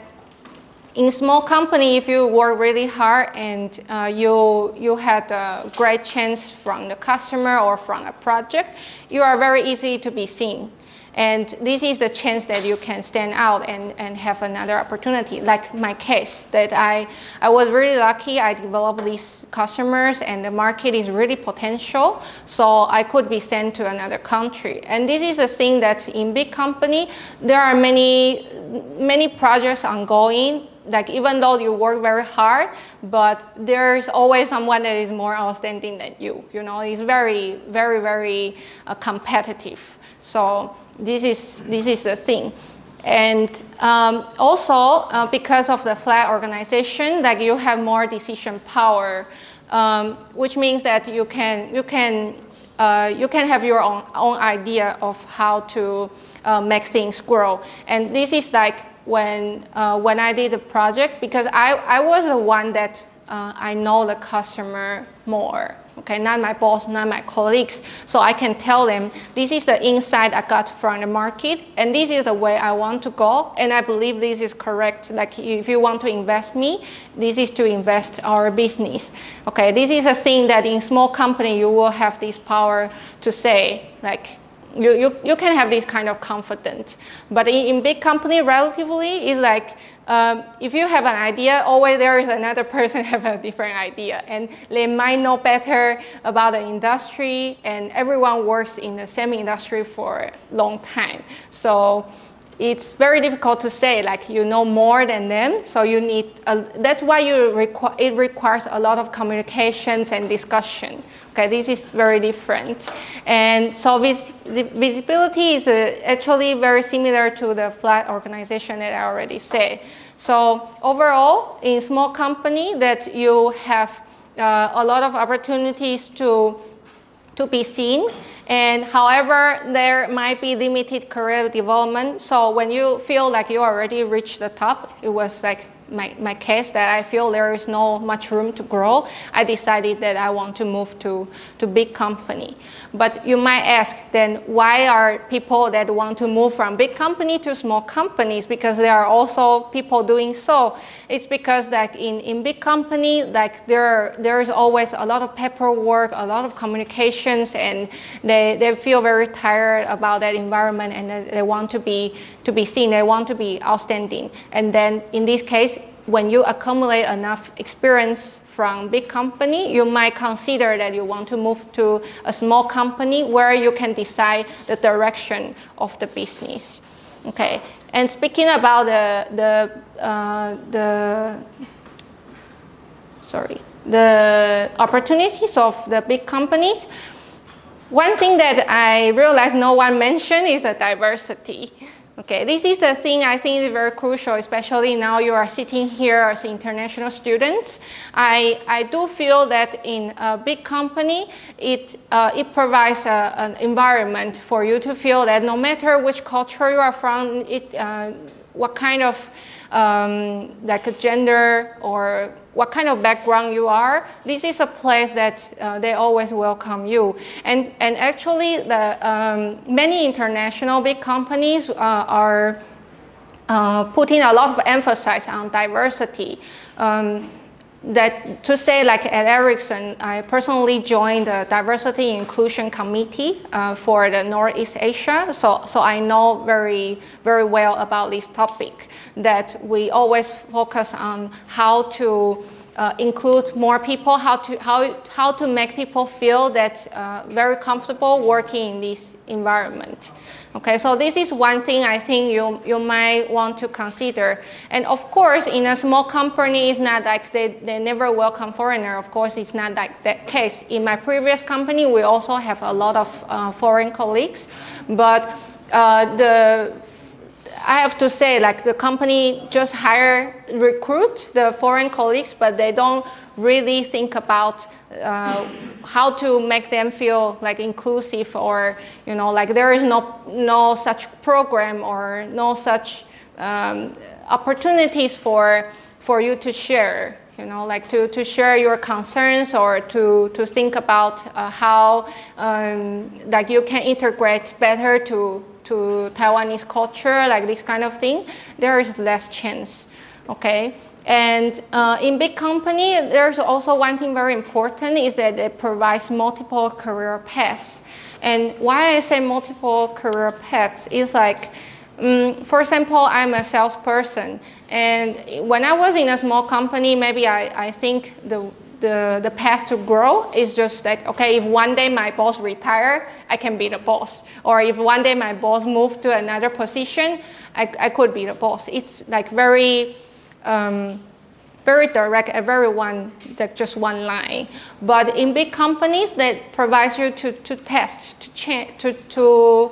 in small company, if you work really hard and you had a great chance from the customer or from a project, you are very easy to be seen. And this is the chance that you can stand out and have another opportunity. Like my case, that I was really lucky. I developed these customers and the market is really potential. So I could be sent to another country. And this is the thing that in big company, there are many projects ongoing. Like even though you work very hard, but there's always someone that is more outstanding than you. You know, it's very, very, very competitive. So this is the thing. And also because of the flat organization, like you have more decision power, which means that you can have your own idea of how to make things grow. And this is like when I did the project, because I was the one that I know the customer more. Okay, not my boss, not my colleagues. So I can tell them, this is the insight I got from the market, and this is the way I want to go, and I believe this is correct. Like if you want to invest me, this is to invest our business. Okay, this is a thing that in small company you will have this power to say, like, you can have this kind of confidence. But in big company, relatively, it's like, if you have an idea, always there is another person have a different idea. And they might know better about the industry, and everyone works in the same industry for a long time. So it's very difficult to say, like, you know more than them. So you need, that's why it requires a lot of communications and discussion. Okay, this is very different. And so the visibility is actually very similar to the flat organization that I already said. So overall, in small company, that you have a lot of opportunities to be seen. And however, there might be limited career development. So when you feel like you already reached the top, it was like my case that I feel there is no much room to grow, I decided that I want to move to big company. But you might ask then, why are people that want to move from big company to small companies? Because there are also people doing so. It's because like in big company, like there is always a lot of paperwork, a lot of communications, and they feel very tired about that environment, and they want to be seen, they want to be outstanding. And then in this case, when you accumulate enough experience from big company, you might consider that you want to move to a small company where you can decide the direction of the business. Okay, and speaking about the opportunities of the big companies, one thing that I realized no one mentioned is the diversity. Okay, this is the thing I think is very crucial, especially now you are sitting here as international students. I do feel that in a big company, it provides an environment for you to feel that no matter which culture you are from, what kind of like a gender or what kind of background you are, this is a place that they always welcome you. And actually, many international big companies are putting a lot of emphasis on diversity. That to say, like at Ericsson, I personally joined the Diversity Inclusion Committee for the Northeast Asia, so I know very, very well about this topic, that we always focus on how to include more people, how to make people feel that very comfortable working in this environment. Okay, so this is one thing I think you might want to consider. And of course, in a small company, it's not like they never welcome foreigner. Of course, it's not like that case. In my previous company, we also have a lot of foreign colleagues, but I have to say, like the company just recruit the foreign colleagues, but they don't really think about how to make them feel like inclusive, or like there is no such program or no such opportunities for you to share. Like to share your concerns, or to think about how like you can integrate better to Taiwanese culture, like this kind of thing. There is less chance. Okay. And in big company, there's also one thing very important is that it provides multiple career paths. And why I say multiple career paths is like, for example, I'm a salesperson, and when I was in a small company, maybe I think the path to grow is just like, okay, if one day my boss retire, I can be the boss. Or if one day my boss move to another position, I could be the boss. It's like very direct, just one line. But in big companies, that provides you to test, to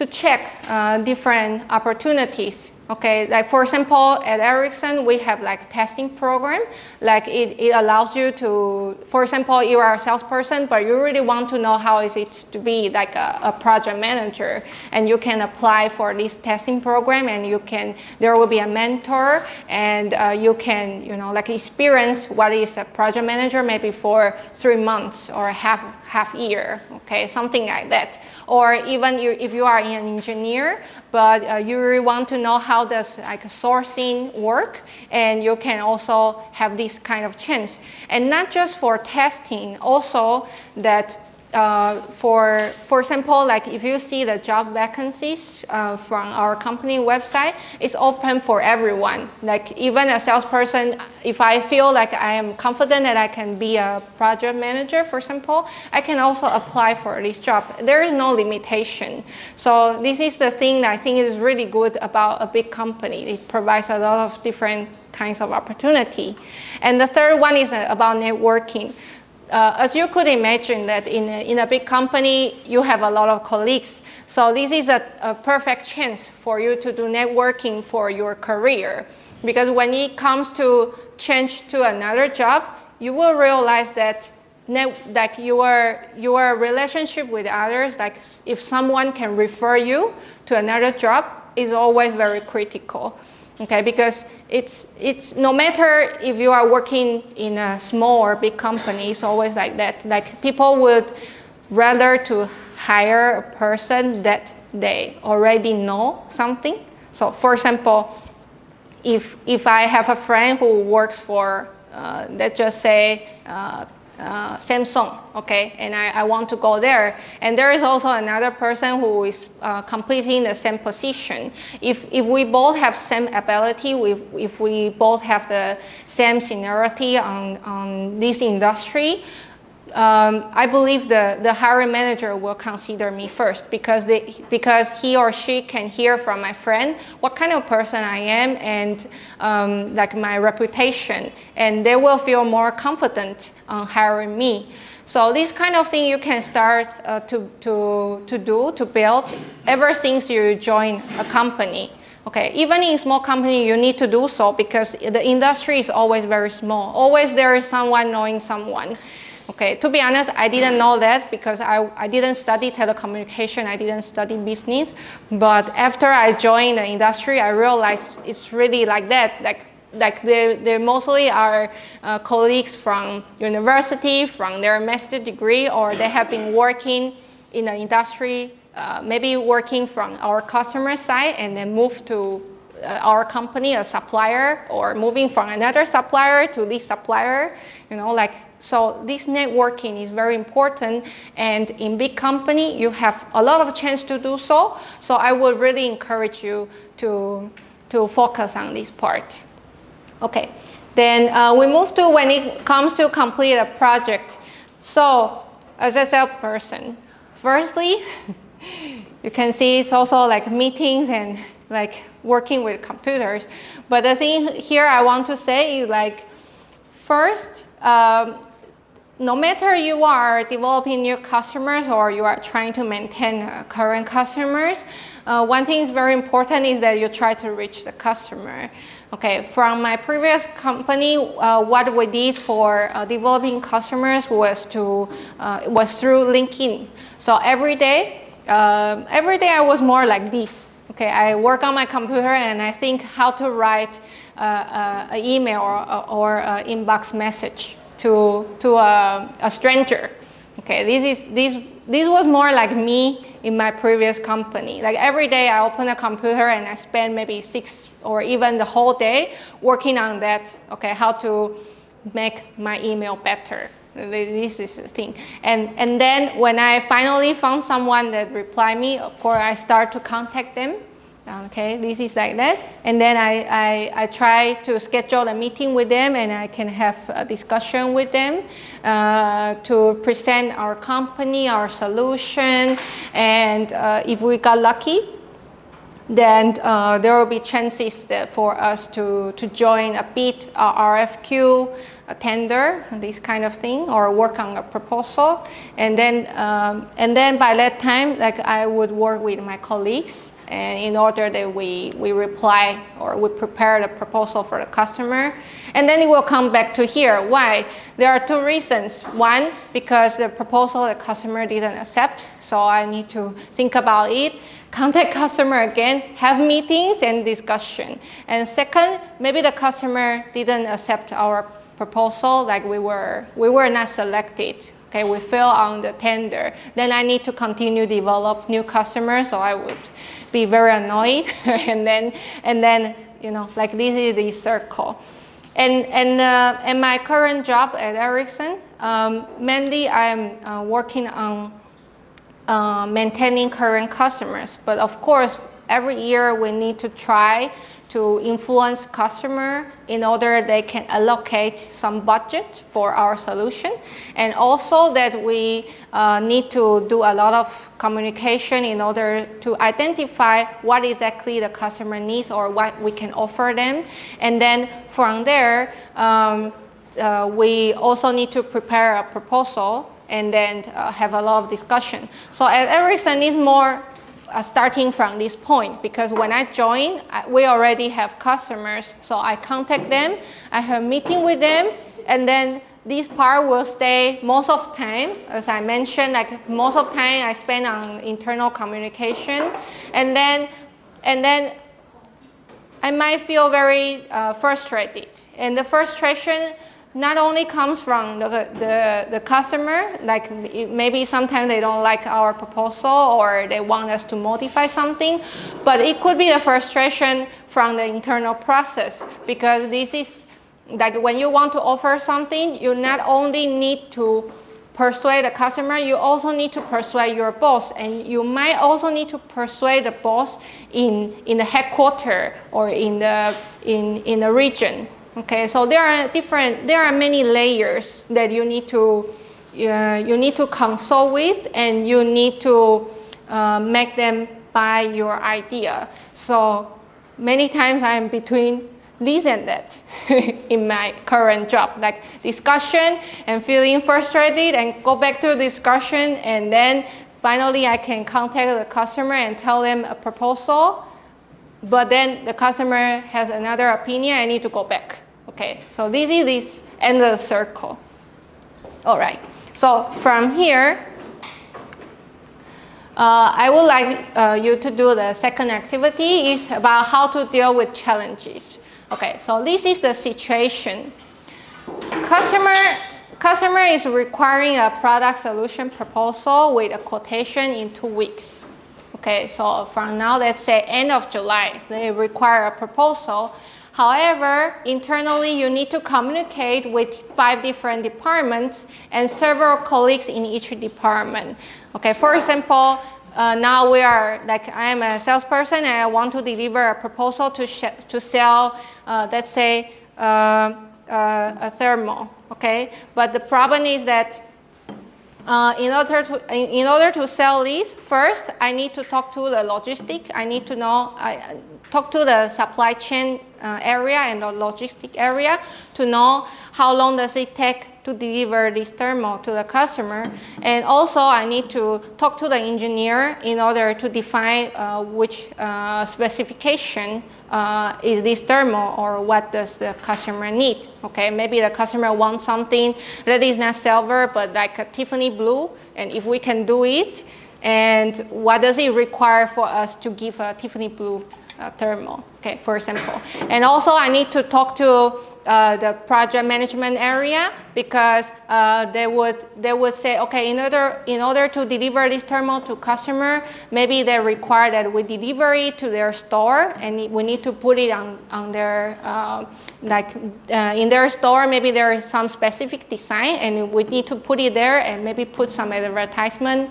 check different opportunities. Okay, like for example, at Ericsson, we have like testing program. Like it allows you to, for example, you are a salesperson, but you really want to know how is it to be like a project manager, and you can apply for this testing program, and there will be a mentor, and you can, like experience what is a project manager maybe for 3 months or half year, okay, something like that. Or even if you are an engineer, but you really want to know how does like sourcing work, and you can also have this kind of chance. And not just for testing, also that for example, like if you see the job vacancies from our company website, it's open for everyone. Like even a salesperson, if I feel like I am confident that I can be a project manager, for example, I can also apply for this job. There is no limitation. So this is the thing that I think is really good about a big company. It provides a lot of different kinds of opportunity. And the third one is about networking. As you could imagine that in a big company, you have a lot of colleagues. So this is a perfect chance for you to do networking for your career. Because when it comes to change to another job, you will realize that like your relationship with others, like if someone can refer you to another job, is always very critical. Okay, because it's no matter if you are working in a small or big company, it's always like that. Like people would rather to hire a person that they already know something. So for example, if I have a friend who works for, let's just say, Samsung, okay, and I want to go there, and there is also another person who is completing the same position. If we both have same ability, if we both have the same seniority on this industry, I believe the hiring manager will consider me first because he or she can hear from my friend what kind of person I am and like my reputation, and they will feel more confident on hiring me. So this kind of thing you can start to build ever since you join a company. Okay, even in small company, you need to do so because the industry is always very small. Always there is someone knowing someone. Okay, to be honest, I didn't know that because I didn't study telecommunication, I didn't study business. But after I joined the industry, I realized it's really like that. Like they mostly are colleagues from university, from their master's degree, or they have been working in the industry, maybe working from our customer side and then move to our company, a supplier, or moving from another supplier to this supplier, so this networking is very important, and in big company, you have a lot of chance to do so. So I would really encourage you to focus on this part. Okay, then we move to when it comes to complete a project. So as a salesperson, firstly, you can see it's also like meetings and like working with computers. But the thing here I want to say is like, first, no matter you are developing new customers or you are trying to maintain current customers, one thing is very important is that you try to reach the customer. Okay, from my previous company, what we did for developing customers was through LinkedIn. So every day I was more like this. Okay, I work on my computer and I think how to write an email or an inbox message to a stranger. Okay, this was more like me in my previous company. Like every day I open a computer and I spend maybe 6 or even the whole day working on that, okay, how to make my email better. This is the thing. And then when I finally found someone that replied me, of course I start to contact them. Okay, this is like that. And then I try to schedule a meeting with them, and I can have a discussion with them to present our company, our solution. And if we got lucky, then there will be chances that for us to join a bid, RFQ, a tender, this kind of thing, or work on a proposal. And then by that time, like I would work with my colleagues, and in order that we reply or we prepare the proposal for the customer. And then it will come back to here. Why? There are 2 reasons. One, because the proposal the customer didn't accept, so I need to think about it, contact customer again, have meetings and discussion. And second, maybe the customer didn't accept our proposal, like we were not selected. Okay, we fail on the tender. Then I need to continue develop new customers, so I would be very annoyed. and then you know, like this is the circle. And my current job at Ericsson, mainly I'm working on maintaining current customers. But of course, every year we need to try to influence customer in order they can allocate some budget for our solution. And also that we need to do a lot of communication in order to identify what exactly the customer needs or what we can offer them. And then from there, we also need to prepare a proposal and then have a lot of discussion. So at Ericsson is more starting from this point, because when I joined, we already have customers. So I contact them, I have a meeting with them, and then this part will stay most of the time. As I mentioned, like most of the time I spend on internal communication. And then I might feel very frustrated. And the frustration not only comes from the customer, like maybe sometimes they don't like our proposal or they want us to modify something, but it could be the frustration from the internal process, because this is like when you want to offer something, you not only need to persuade the customer, you also need to persuade your boss, and you might also need to persuade the boss in the headquarters or in the region. Okay, so there are many layers that you need to consult with, and you need to make them buy your idea. So many times I'm between this and that in my current job, like discussion and feeling frustrated and go back to discussion, and then finally I can contact the customer and tell them a proposal, but then the customer has another opinion, I need to go back. Okay, so this is this endless circle. All right, so from here, I would like you to do the second activity. Is about how to deal with challenges. Okay, so this is the situation. Customer is requiring a product solution proposal with a quotation in 2 weeks. Okay, so from now, let's say end of July, they require a proposal. However, internally, you need to communicate with 5 different departments and several colleagues in each department. Okay, for example, now we are, like I am a salesperson and I want to deliver a proposal to sell, let's say, a thermal. Okay, but the problem is that in order to sell this, first I need to talk to the logistic. I need to know, talk to the supply chain area and the logistic area to know how long does it take to deliver this thermal to the customer. And also I need to talk to the engineer in order to define which specification is this thermal, or what does the customer need. Okay, maybe the customer wants something that is not silver but like a Tiffany blue, and if we can do it, and what does it require for us to give a Tiffany blue thermal. okay, for example. And also I need to talk to the project management area, because they would say, okay, in order to deliver this thermal to customer, maybe they require that we deliver it to their store, and we need to put it on their in their store. Maybe there is some specific design, and we need to put it there, and maybe put some advertisement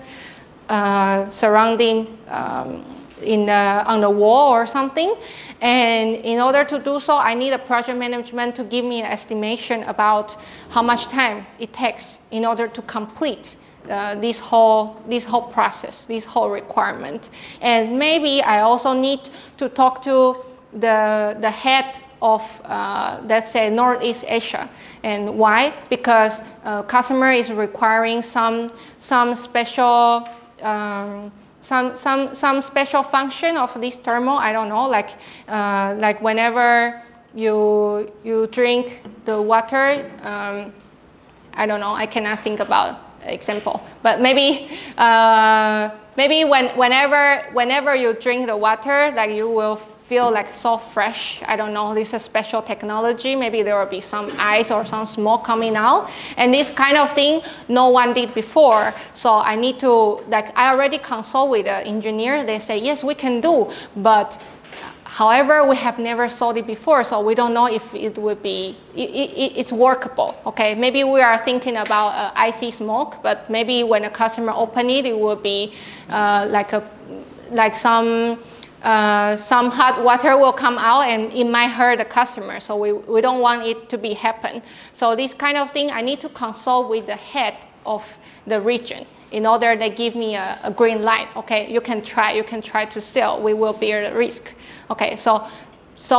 surrounding on the wall or something. And in order to do so, I need a project management to give me an estimation about how much time it takes in order to complete this whole process, this whole requirement. And maybe I also need to talk to the head of, let's say, Northeast Asia. And why? Because customer is requiring some special some special function of this thermal. I don't know, like whenever you drink the water, I don't know, I cannot think about example, but maybe whenever you drink the water, like you will feel like so fresh. I don't know, this is a special technology. Maybe there will be some ice or some smoke coming out. And this kind of thing, no one did before. So I need to, I already consult with the engineer. They say, yes, we can do. But however, we have never sold it before. So we don't know if it would be, it's workable. Okay, maybe we are thinking about icy smoke, but maybe when a customer open it, it will be some hot water will come out, and it might hurt the customer. So we don't want it to be happen. So this kind of thing, I need to consult with the head of the region in order they give me a green light. Okay, you can try to sell. We will bear the risk. Okay, so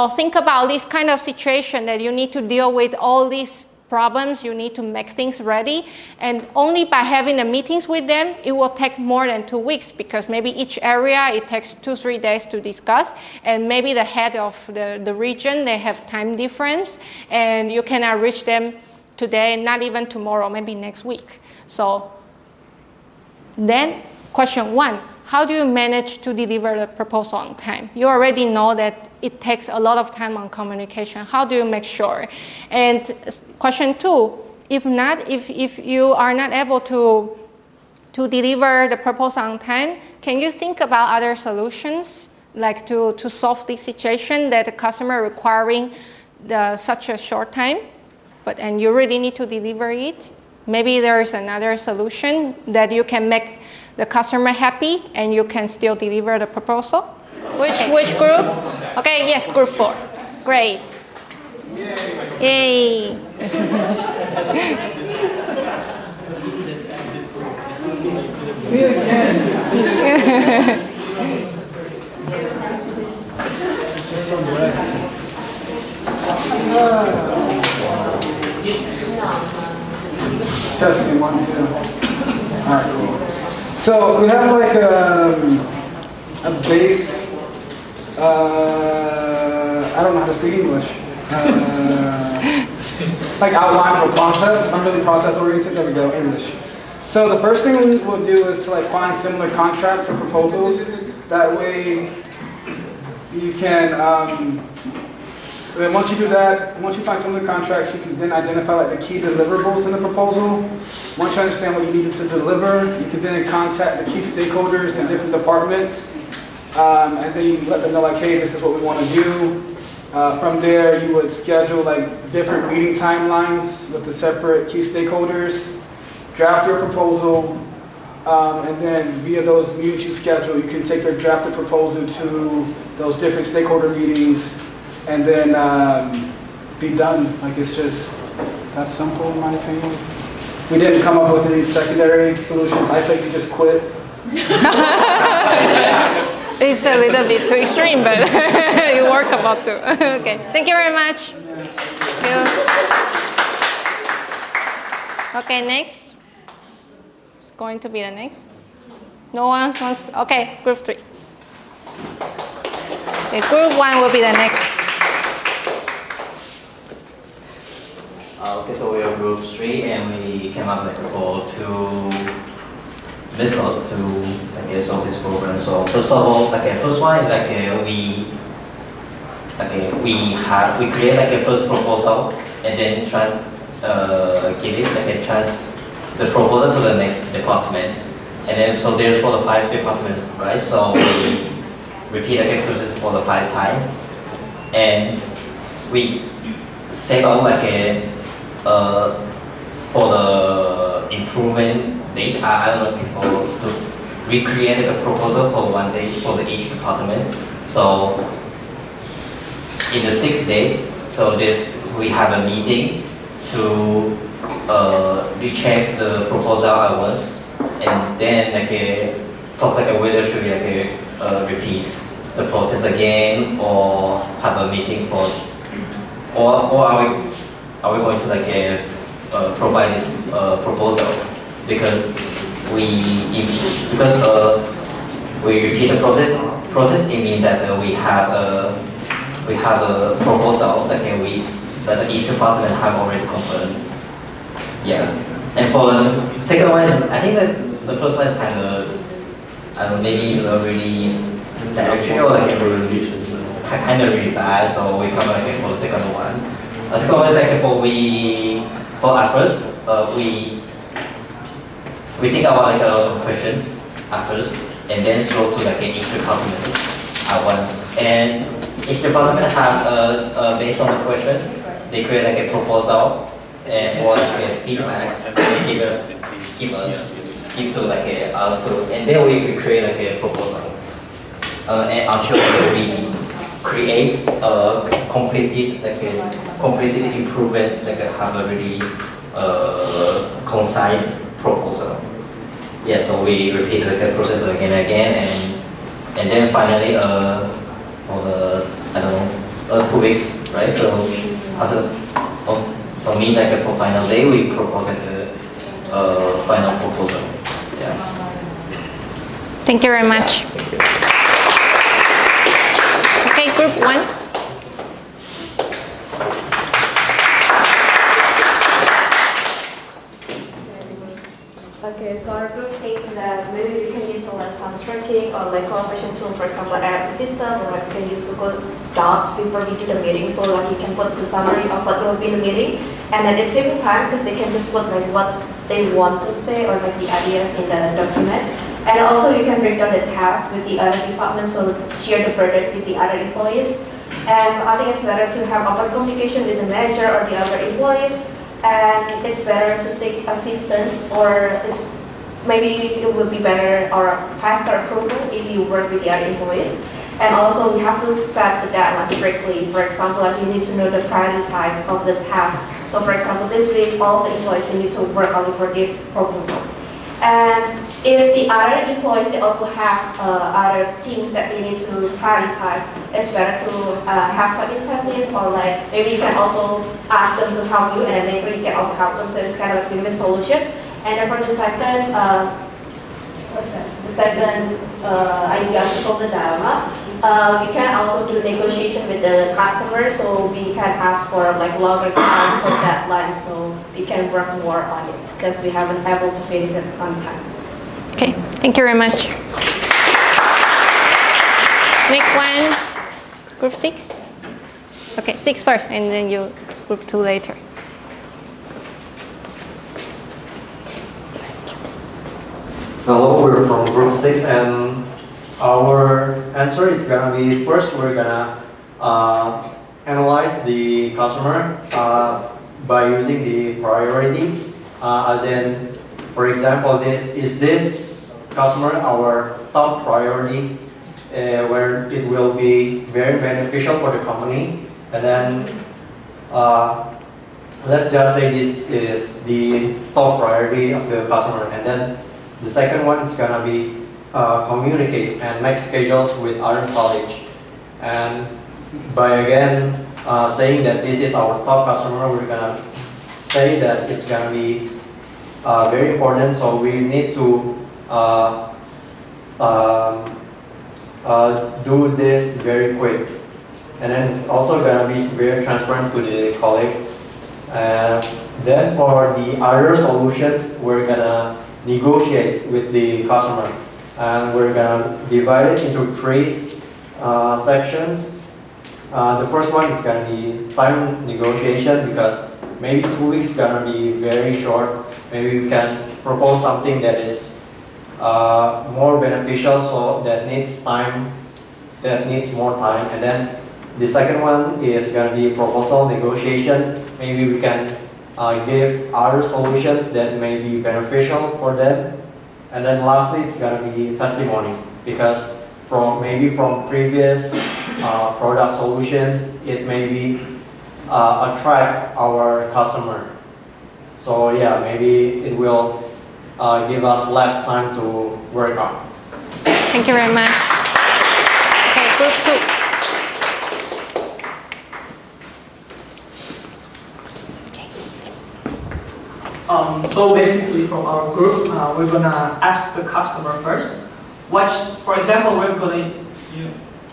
think about this kind of situation that you need to deal with all these problems. You need to make things ready, and only by having the meetings with them, it will take more than 2 weeks, because maybe each area it takes 2-3 days to discuss, and maybe the head of the region, they have time difference, and you cannot reach them today, not even tomorrow, maybe next week. So then question 1, how do you manage to deliver the proposal on time? You already know that it takes a lot of time on communication. How do you make sure? And question 2, if you are not able to deliver the proposal on time, can you think about other solutions, like to solve this situation that the customer requiring such a short time, and you really need to deliver it? Maybe there is another solution that you can make the customer happy, and you can still deliver the proposal. Which group? Okay, yes, group 4. Great. Yay. Testing 1, 2. All right, cool. So we have like a base, I don't know how to speak English, like outline of a process. I'm really process oriented, there we go, English. So the first thing we'll do is to find similar contracts or proposals. That way you can, then once you do that, once you find similar contracts, you can then identify the key deliverables in the proposal. Once you understand what you needed to deliver, you can then contact the key stakeholders in different departments, and then you let them know hey, this is what we want to do. From there, you would schedule different meeting timelines with the separate key stakeholders, draft your proposal, and then via those meetings you schedule, you can take your drafted proposal to those different stakeholder meetings, and then be done. It's just that simple, in my opinion. We didn't come up with any secondary solutions. I say you just quit. It's a little bit too extreme, but it workable too. Okay, thank you very much. Thank you. Okay, next. It's going to be the next. No one wants. Okay, group 3. Okay, group 1 will be the next. Okay, so we are group 3, and we came up for 2 methods to solve this problem. So first of all, first one is we okay, we create like a first proposal and then give it like a the proposal to the next department, and then so there's for the 5 departments, right? So we repeat the process for the 5 times, and we set out like a for the improvement date. I'm looking for to recreate a proposal for 1 day for each department. So in the 6th day, so we have a meeting to recheck the proposal hours, and then talk whether should we repeat the process again or have a meeting for, or are we going to provide this proposal because we repeat the process. It means that we have a proposal that each department have already confirmed. Yeah, and for the second one, I think that the first one is kind of maybe really directional, kind of really bad. So we come for the second one. The second one is for at first we think about questions at first, and then show to each department at once. And each department have based on the questions, they create a proposal and or feedback. They give to us to, and then we create a proposal. And until we create a completed improvement, have a really concise proposal. Yeah, so we repeat the process again and again, and then finally for the 2 weeks, right? So so mean for final day we propose the final proposal. Yeah. Thank you very much. Okay, group 1. Okay, so our group thinks that maybe we can utilize some tracking or collaboration tool, for example, ERP system, or we can use Google Docs before we do the meeting, so you can put the summary of what will be in the meeting, and at the same time, because they can just put what they want to say or the ideas in the document, and also you can break down the tasks with the other departments, so share the burden with the other employees, and I think it's better to have open communication with the manager or the other employees. And it's better to seek assistance, or maybe it would be better or faster approval if you work with the other employees. And also, we have to set the deadline strictly. For example, you need to know the prioritize of the task. So, for example, this week, all the employees need to work only for this proposal. And if the other employees they also have other things that they need to prioritize, it's better to have some incentive, or maybe you can also ask them to help you, and then later you can also help them. So it's kind of win-win solutions. And then for the second, idea to solve the dilemma, we can also do negotiation with the customer. So we can ask for longer time for deadline, so we can work more on it because we haven't able to finish it on time. Okay, thank you very much. Next one, group 6. Okay, 6 first, and then you group 2 later. Hello, we're from group 6, and our answer is gonna be, first we're gonna analyze the customer by using the priority, as in, for example, is this customer our top priority, where it will be very beneficial for the company, and then let's just say this is the top priority of the customer, and then the second one is gonna be communicate and make schedules with other colleagues, and by again saying that this is our top customer, we're gonna say that it's gonna be very important, so we need to do this very quick. And then it's also going to be very transparent to the colleagues. Then for the other solutions, we're going to negotiate with the customer. And we're going to divide it into 3 sections. The first one is gonna be time negotiation because maybe 2 weeks gonna be very short. Maybe we can propose something that is more beneficial, so that needs time, that needs more time. And then the second one is gonna be proposal negotiation. Maybe we can give other solutions that may be beneficial for them. And then lastly, it's gonna be testimonies because from previous product solutions, it may be attract our customer. So yeah, maybe it will give us less time to work on. Thank you very much. Okay, group 2. So basically from our group, we're gonna ask the customer first. For example, we're gonna use,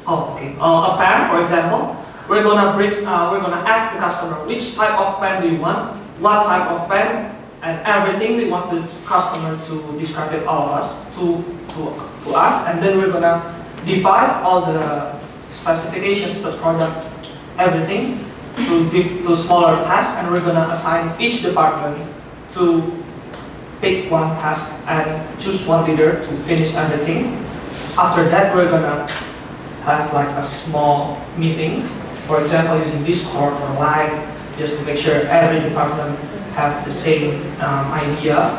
a pen, for example. We're gonna ask the customer which type of pen do you want, what type of pen, and everything we want the customer to describe it all of us to us, and then we're gonna divide all the specifications, the products, everything to smaller tasks, and we're gonna assign each department to pick one task and choose one leader to finish everything. After that, we're gonna have like a small meetings, for example, using Discord or Live, just to make sure every department have the same idea.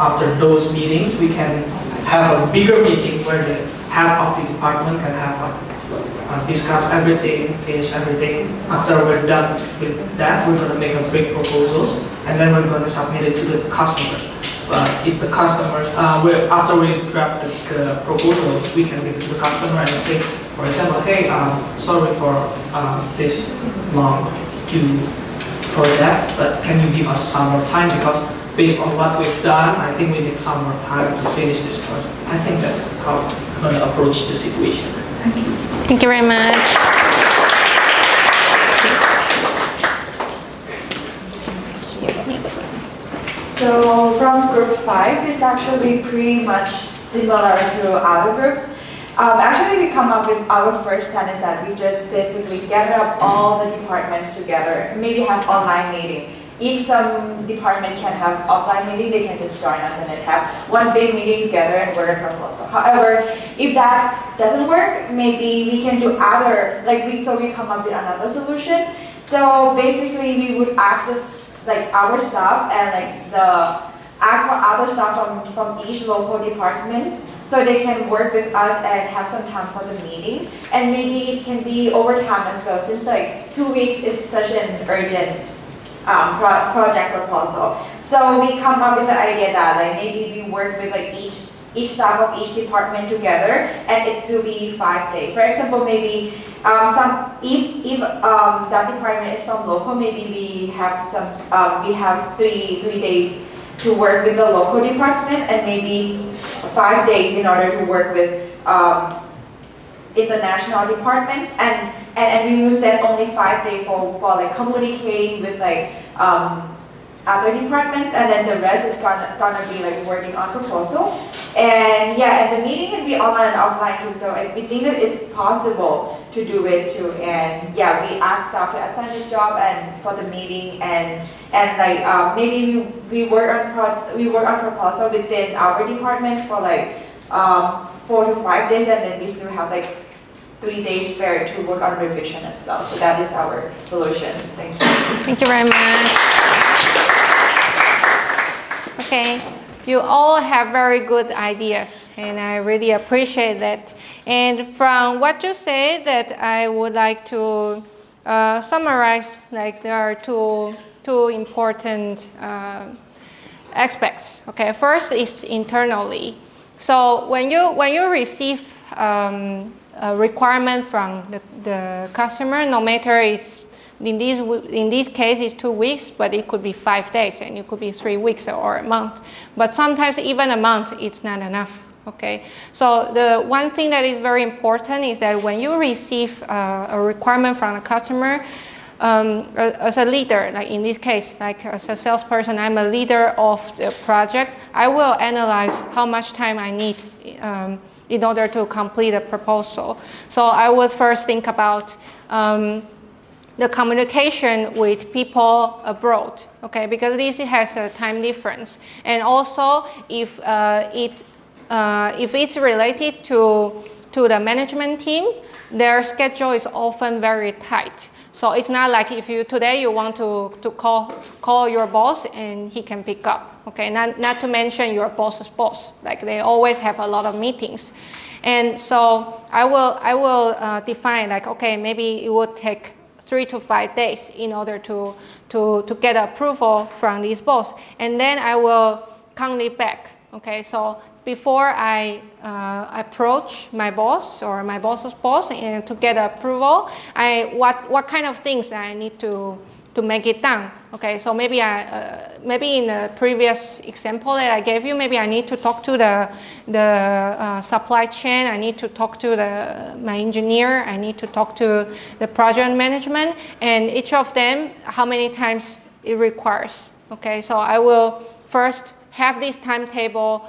After those meetings, we can have a bigger meeting where the head of the department can have discuss everything, finish everything. After we're done with that, we're going to make a big proposals, and then we're going to submit it to the customers. But if the customers, after we draft the proposals, we can give it to the customer and say, for example, hey, sorry for this long queue for that, but can you give us some more time, because based on what we've done, I think we need some more time to finish this project. I think that's how I'm going to approach the situation. Thank you. Thank you very much. So from group 5 is actually pretty much similar to other groups. Actually, we come up with our first plan is that we just basically gather up all the departments together, maybe have online meeting. If some department can have offline meeting, they can just join us and then have one big meeting together and work a proposal. However, if that doesn't work, maybe we can do other, so we come up with another solution. So basically, we would access our staff and ask for other staff from each local departments, so they can work with us and have some time for the meeting. And maybe it can be overtime as well, since 2 weeks is such an urgent project proposal. So we come up with the idea that maybe we work with each staff of each department together, and it will be 5 days. For example, maybe if that department is from local, maybe we have three days to work with the local department, and maybe 5 days in order to work with international departments, and we will set only 5 days for communicating with other departments, and then the rest is gonna be working on proposal. And yeah, and the meeting can be online and offline too, so we think that it's possible to do it too. And yeah, we ask staff to assign the job and for the meeting, and maybe we work on proposal within our department for 4 to 5 days, and then we still have 3 days spare to work on revision as well. So that is our solutions. Thank you. Thank you very much. Okay, you all have very good ideas, and I really appreciate that. And from what you said, that I would like to summarize. There are two important aspects. Okay, first is internally. So when you receive a requirement from the customer, no matter it's in this case it's 2 weeks, but it could be 5 days, and it could be 3 weeks or a month. But sometimes even a month it's not enough. Okay, so the one thing that is very important is that when you receive a requirement from a customer, as a leader, in this case, as a salesperson, I'm a leader of the project. I will analyze how much time I need in order to complete a proposal. So I would first think about the communication with people abroad, okay, because this has a time difference. And also, if it's related to the management team, their schedule is often very tight. So it's not like if today you want to call your boss and he can pick up, okay? Not to mention your boss's boss, like they always have a lot of meetings. And so I will define like, okay, maybe it would take 3 to 5 days in order to get approval from this boss. And then I will count it back, okay? So before I approach my boss or my boss's boss and to get approval, what kind of things I need to make it done. Okay, so maybe in the previous example that I gave you, maybe I need to talk to the supply chain. I need to talk to my engineer. I need to talk to the project management, and each of them, how many times it requires. Okay, so I will first have this timetable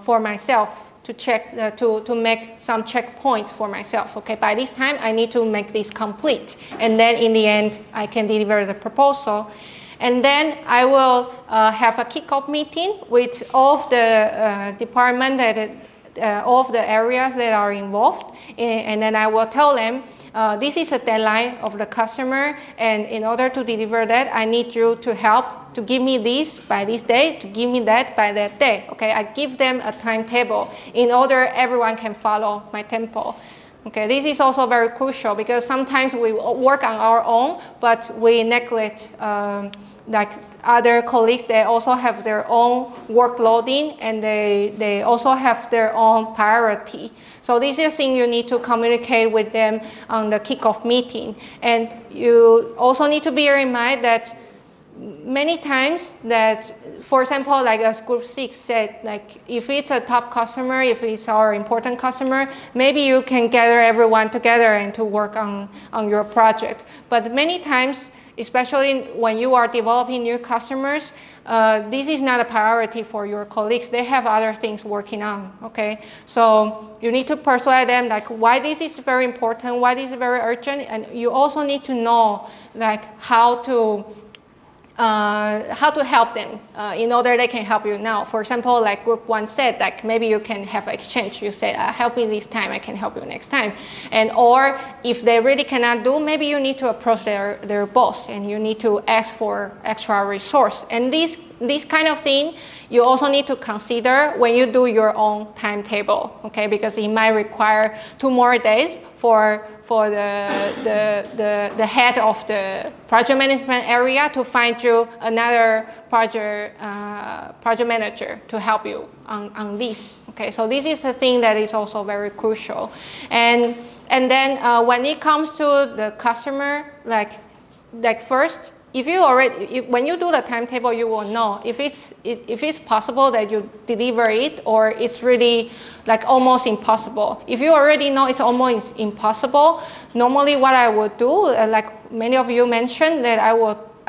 for myself to check, to make some checkpoints for myself. Okay, by this time I need to make this complete, and then in the end I can deliver the proposal. And then I will have a kickoff meeting with all of the department all of the areas that are involved, and then I will tell them this is a deadline of the customer, and in order to deliver that, I need you to help to give me this by this day, to give me that by that day. Okay, I give them a timetable in order everyone can follow my tempo. Okay, this is also very crucial because sometimes we work on our own, but we neglect like other colleagues. They also have their own workloading, and they also have their own priority. So this is a thing you need to communicate with them on the kickoff meeting. And you also need to bear in mind that many times that, for example, like as Group 6 said, like if it's a top customer, if it's our important customer, maybe you can gather everyone together and to work on your project. But many times, especially when you are developing new customers, this is not a priority for your colleagues. They have other things working on, okay? So you need to persuade them like why this is very important, why this is very urgent, and you also need to know like how to help them in order they can help you now. For example, like Group 1 said, like maybe you can have an exchange. You say, help me this time, I can help you next time. And or if they really cannot do, maybe you need to approach their boss and you need to ask for extra resource. And this kind of thing, you also need to consider when you do your own timetable, okay? Because it might require 2 more days for the head of the project management area to find you another project manager to help you on this. Okay, so this is a thing that is also very crucial. And then when it comes to the customer, like first, when you do the timetable, you will know if it's possible that you deliver it or it's really like almost impossible. If you already know it's almost impossible, normally what I would do, like many of you mentioned, that I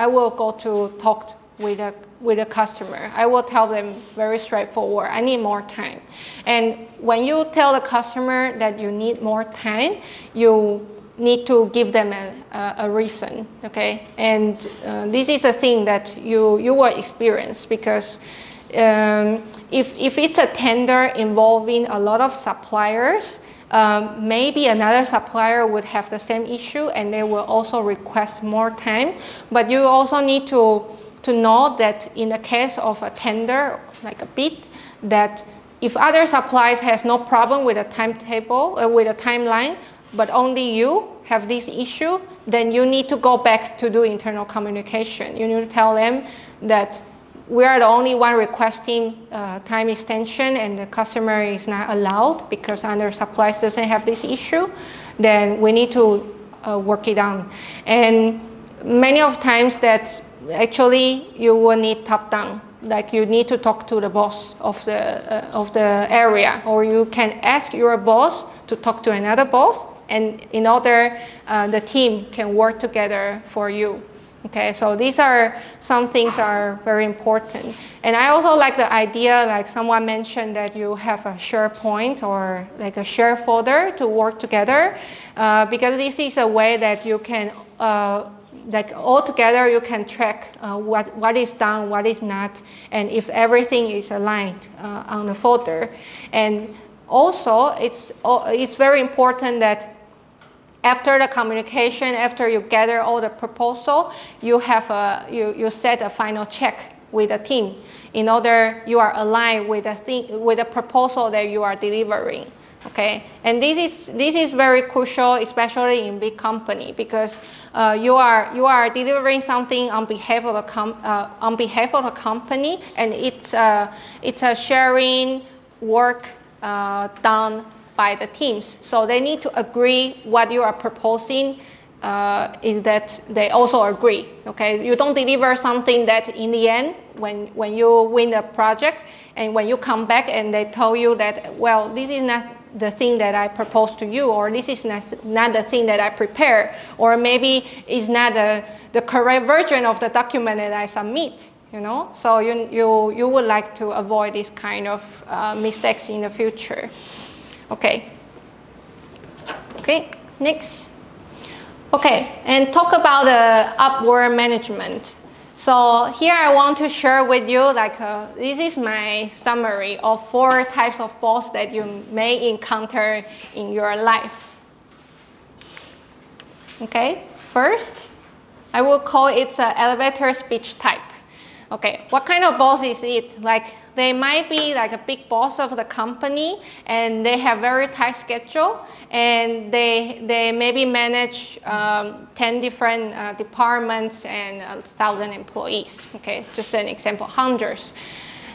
will go to talk with a customer. I will tell them very straightforward, I need more time. And when you tell the customer that you need more time, you need to give them a reason, okay? And this is a thing that you will experience because if it's a tender involving a lot of suppliers, maybe another supplier would have the same issue and they will also request more time. But you also need to know that in the case of a tender, like a bid, that if other suppliers has no problem with a timetable, with a timeline, but only you have this issue, then you need to go back to do internal communication. You need to tell them that we are the only one requesting time extension and the customer is not allowed because other suppliers doesn't have this issue. Then we need to work it on. And many of times that actually you will need top down. Like you need to talk to the boss of the area, or you can ask your boss to talk to another boss, and in order the team can work together for you. Okay, so these are some things are very important. And I also like the idea, like someone mentioned, that you have a SharePoint or like a share folder to work together, because this is a way that you can, like all together you can track what is done, what is not, and if everything is aligned on the folder. And also, it's very important that after the communication, after you gather all the proposal, you set a final check with the team in order you are aligned with the proposal that you are delivering. Okay, and this is very crucial, especially in big company, because you are delivering something on behalf of the company, and it's a sharing work done by the teams. So they need to agree what you are proposing is that they also agree. Okay, you don't deliver something that in the end, when you win the project and when you come back and they tell you that, well, this is not the thing that I proposed to you, or this is not the thing that I prepared, or maybe it's not the correct version of the document that I submit. You know, so you would like to avoid this kind of mistakes in the future. Okay. Okay, next. Okay, and talk about the upward management. So here I want to share with you, like, this is my summary of 4 types of boss that you may encounter in your life. Okay, first, I will call it an elevator speech type. Okay, what kind of boss is it? Like, they might be like a big boss of the company, and they have very tight schedule, and they maybe manage 10 different departments and 1,000 employees. Okay, just an example, hundreds.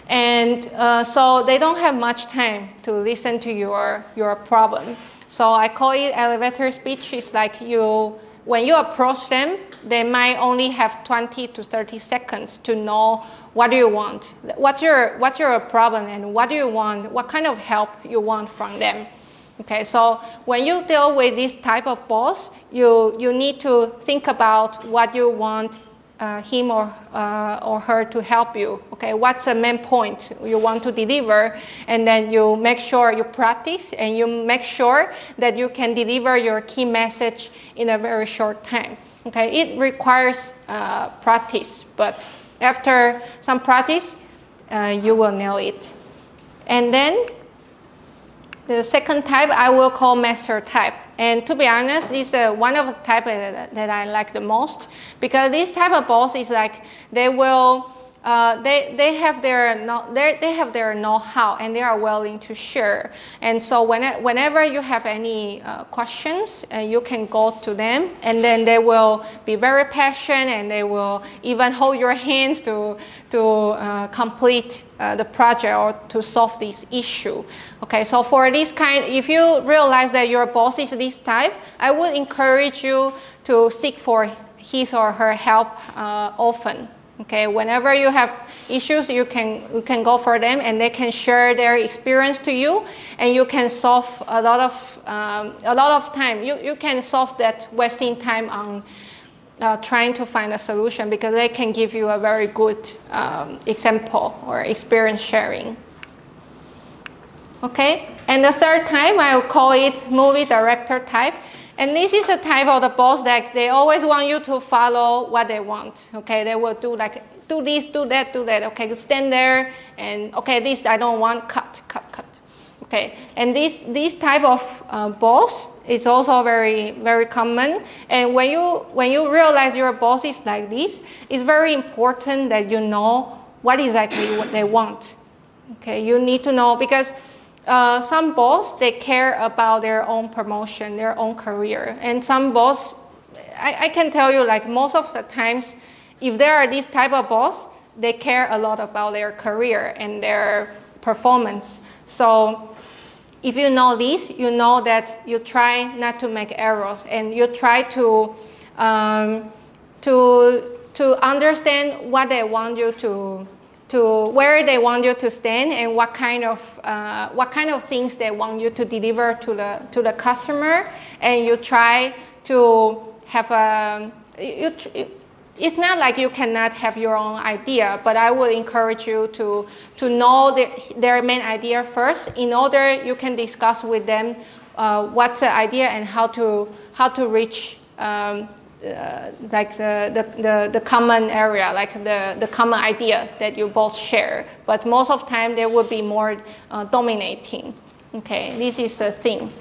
And so they don't have much time to listen to your problem. So I call it elevator speech. It's like when you approach them, they might only have 20 to 30 seconds to know what do you want, what's your problem, and what do you want, what kind of help you want from them. Okay, so when you deal with this type of boss, you need to think about what you want him or her to help you. Okay, what's the main point you want to deliver, and then you make sure you practice and you make sure that you can deliver your key message in a very short time. Okay, it requires practice, but after some practice, you will nail it. And then the second type I will call master type. And to be honest, this is one of the type that I like the most, because this type of boss is like they will they have their know-how and they are willing to share. And so whenever you have any questions, you can go to them, and then they will be very passionate, and they will even hold your hands to complete the project or to solve this issue. Okay, so for this kind, if you realize that your boss is this type, I would encourage you to seek for his or her help often. Okay, whenever you have issues, you can go for them, and they can share their experience to you, and you can solve a lot of time. You can solve that wasting time on trying to find a solution, because they can give you a very good example or experience sharing. Okay, and the third type, I will call it movie director type. And this is a type of the boss that they always want you to follow what they want. Okay, they will do like, do this, do that, do that. Okay, stand there and, okay, this I don't want, cut. Okay, and this type of boss is also very, very common. And when you realize your boss is like this, it's very important that you know what exactly what they want. Okay, you need to know, because some boss, they care about their own promotion, their own career. And some boss, I can tell you, like most of the times, if there are this type of boss, they care a lot about their career and their performance. So if you know this, you know that you try not to make errors, and you try to understand what they want you to where they want you to stand, and what kind of things they want you to deliver to the customer, and you try to have it's not like you cannot have your own idea, but I would encourage you to know their main idea first, in order you can discuss with them what's the idea and how to reach like the common area, like the common idea that you both share. But most of the time, they would be more dominating. Okay, this is the thing.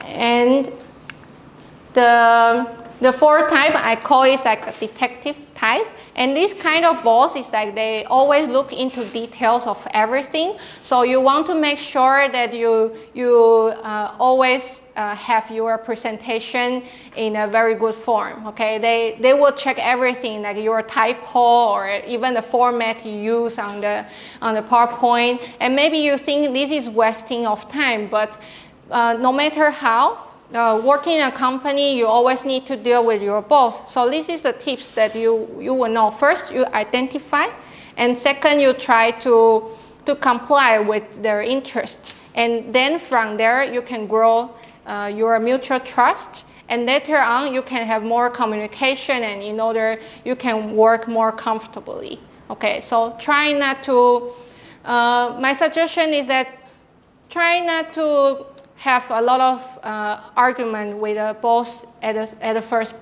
And the fourth type, I call it like a detective type. And this kind of boss is like they always look into details of everything. So you want to make sure that you always have your presentation in a very good form. Okay, they will check everything, like your typo or even the format you use on the PowerPoint. And maybe you think this is wasting of time, but no matter how, working in a company, you always need to deal with your boss. So this is the tips that you will know. First, you identify, and second, you try to comply with their interests. And then from there, you can grow your mutual trust. And later on, you can have more communication, and in order you can work more comfortably. Okay, so try not to, my suggestion is that try not to have a lot of argument with the boss at the first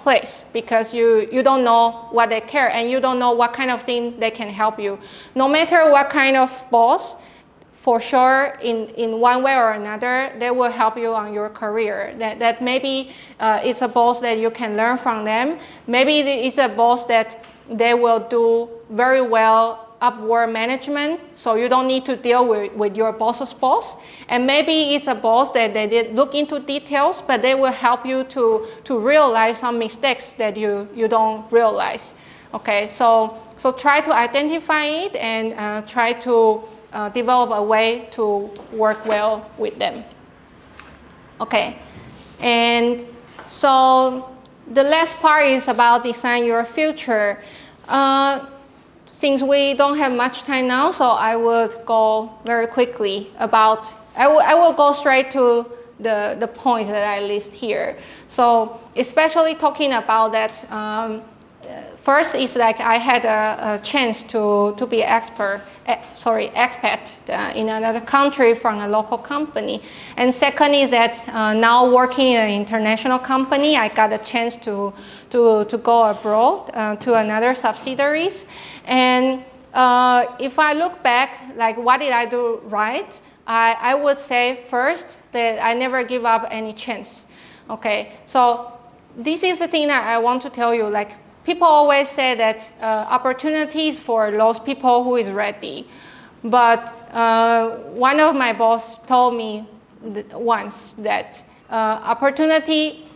place, because you don't know what they care, and you don't know what kind of thing they can help you. No matter what kind of boss, for sure, in one way or another, they will help you on your career. That maybe it's a boss that you can learn from them. Maybe it's a boss that they will do very well upward management, so you don't need to deal with your boss's boss. And maybe it's a boss that they did look into details, but they will help you to realize some mistakes that you don't realize. Okay, so try to identify it and try to develop a way to work well with them. Okay, and so the last part is about design your future. Since we don't have much time now, so I would go very quickly about, I will go straight to the points that I list here. So especially talking about that, first is like I had a chance to be expat in another country from a local company. And second is that now working in an international company, I got a chance to go abroad to another subsidiaries. And if I look back, like what did I do right? I would say first that I never give up any chance. Okay, so this is the thing that I want to tell you. Like people always say that opportunities for those people who is ready. But one of my boss told me once that opportunities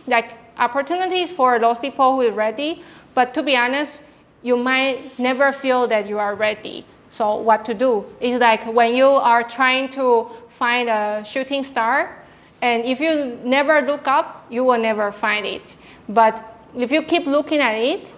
for those people who is ready. But to be honest, you might never feel that you are ready. So what to do is like when you are trying to find a shooting star, and if you never look up, you will never find it. But if you keep looking at it,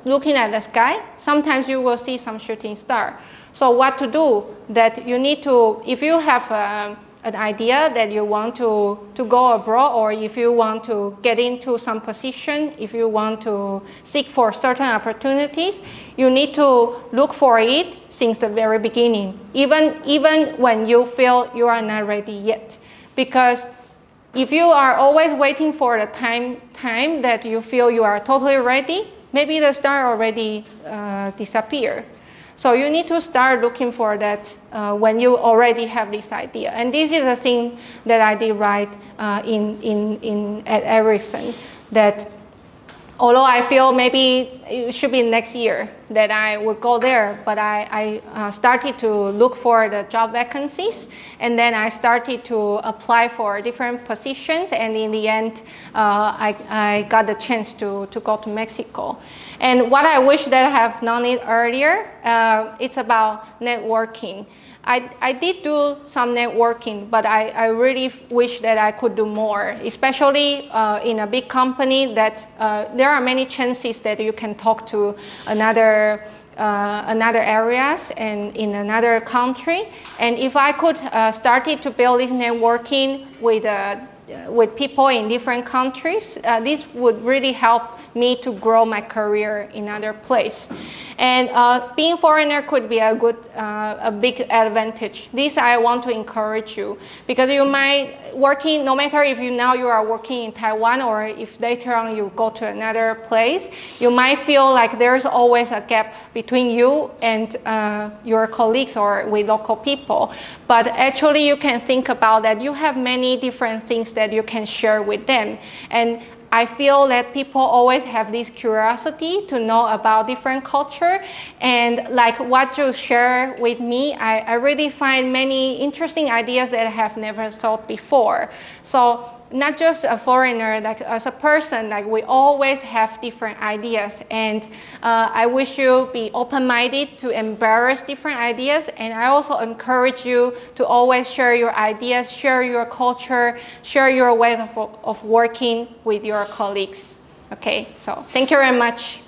looking at the sky, sometimes you will see some shooting star. So what to do? That you need to, if you have an idea that you want to go abroad, or if you want to get into some position, if you want to seek for certain opportunities, you need to look for it since the very beginning, even when you feel you are not ready yet. Because if you are always waiting for the time that you feel you are totally ready, maybe the star already disappeared. So you need to start looking for that when you already have this idea. And this is the thing that I did right at Ericsson. That although I feel maybe it should be next year that I would go there, but I started to look for the job vacancies, and then I started to apply for different positions, and in the end, I got the chance to go to Mexico. And what I wish that I have known it earlier, it's about networking. I did do some networking, but I really wish that I could do more, especially in a big company that there are many chances that you can talk to another areas and in another country. And if I could started to build this networking with people in different countries, this would really help me to grow my career in other place. And being foreigner could be a good, a big advantage. This I want to encourage you, because you might working, no matter if now you are working in Taiwan or if later on you go to another place, you might feel like there's always a gap between you and your colleagues or with local people. But actually you can think about that you have many different things that you can share with them. And I feel that people always have this curiosity to know about different culture, and like what you share with me, I really find many interesting ideas that I have never thought before. So not just a foreigner, like as a person, like we always have different ideas, and I wish you be open-minded to embrace different ideas, and I also encourage you to always share your ideas, share your culture, share your way of working with your colleagues. Okay, so thank you very much.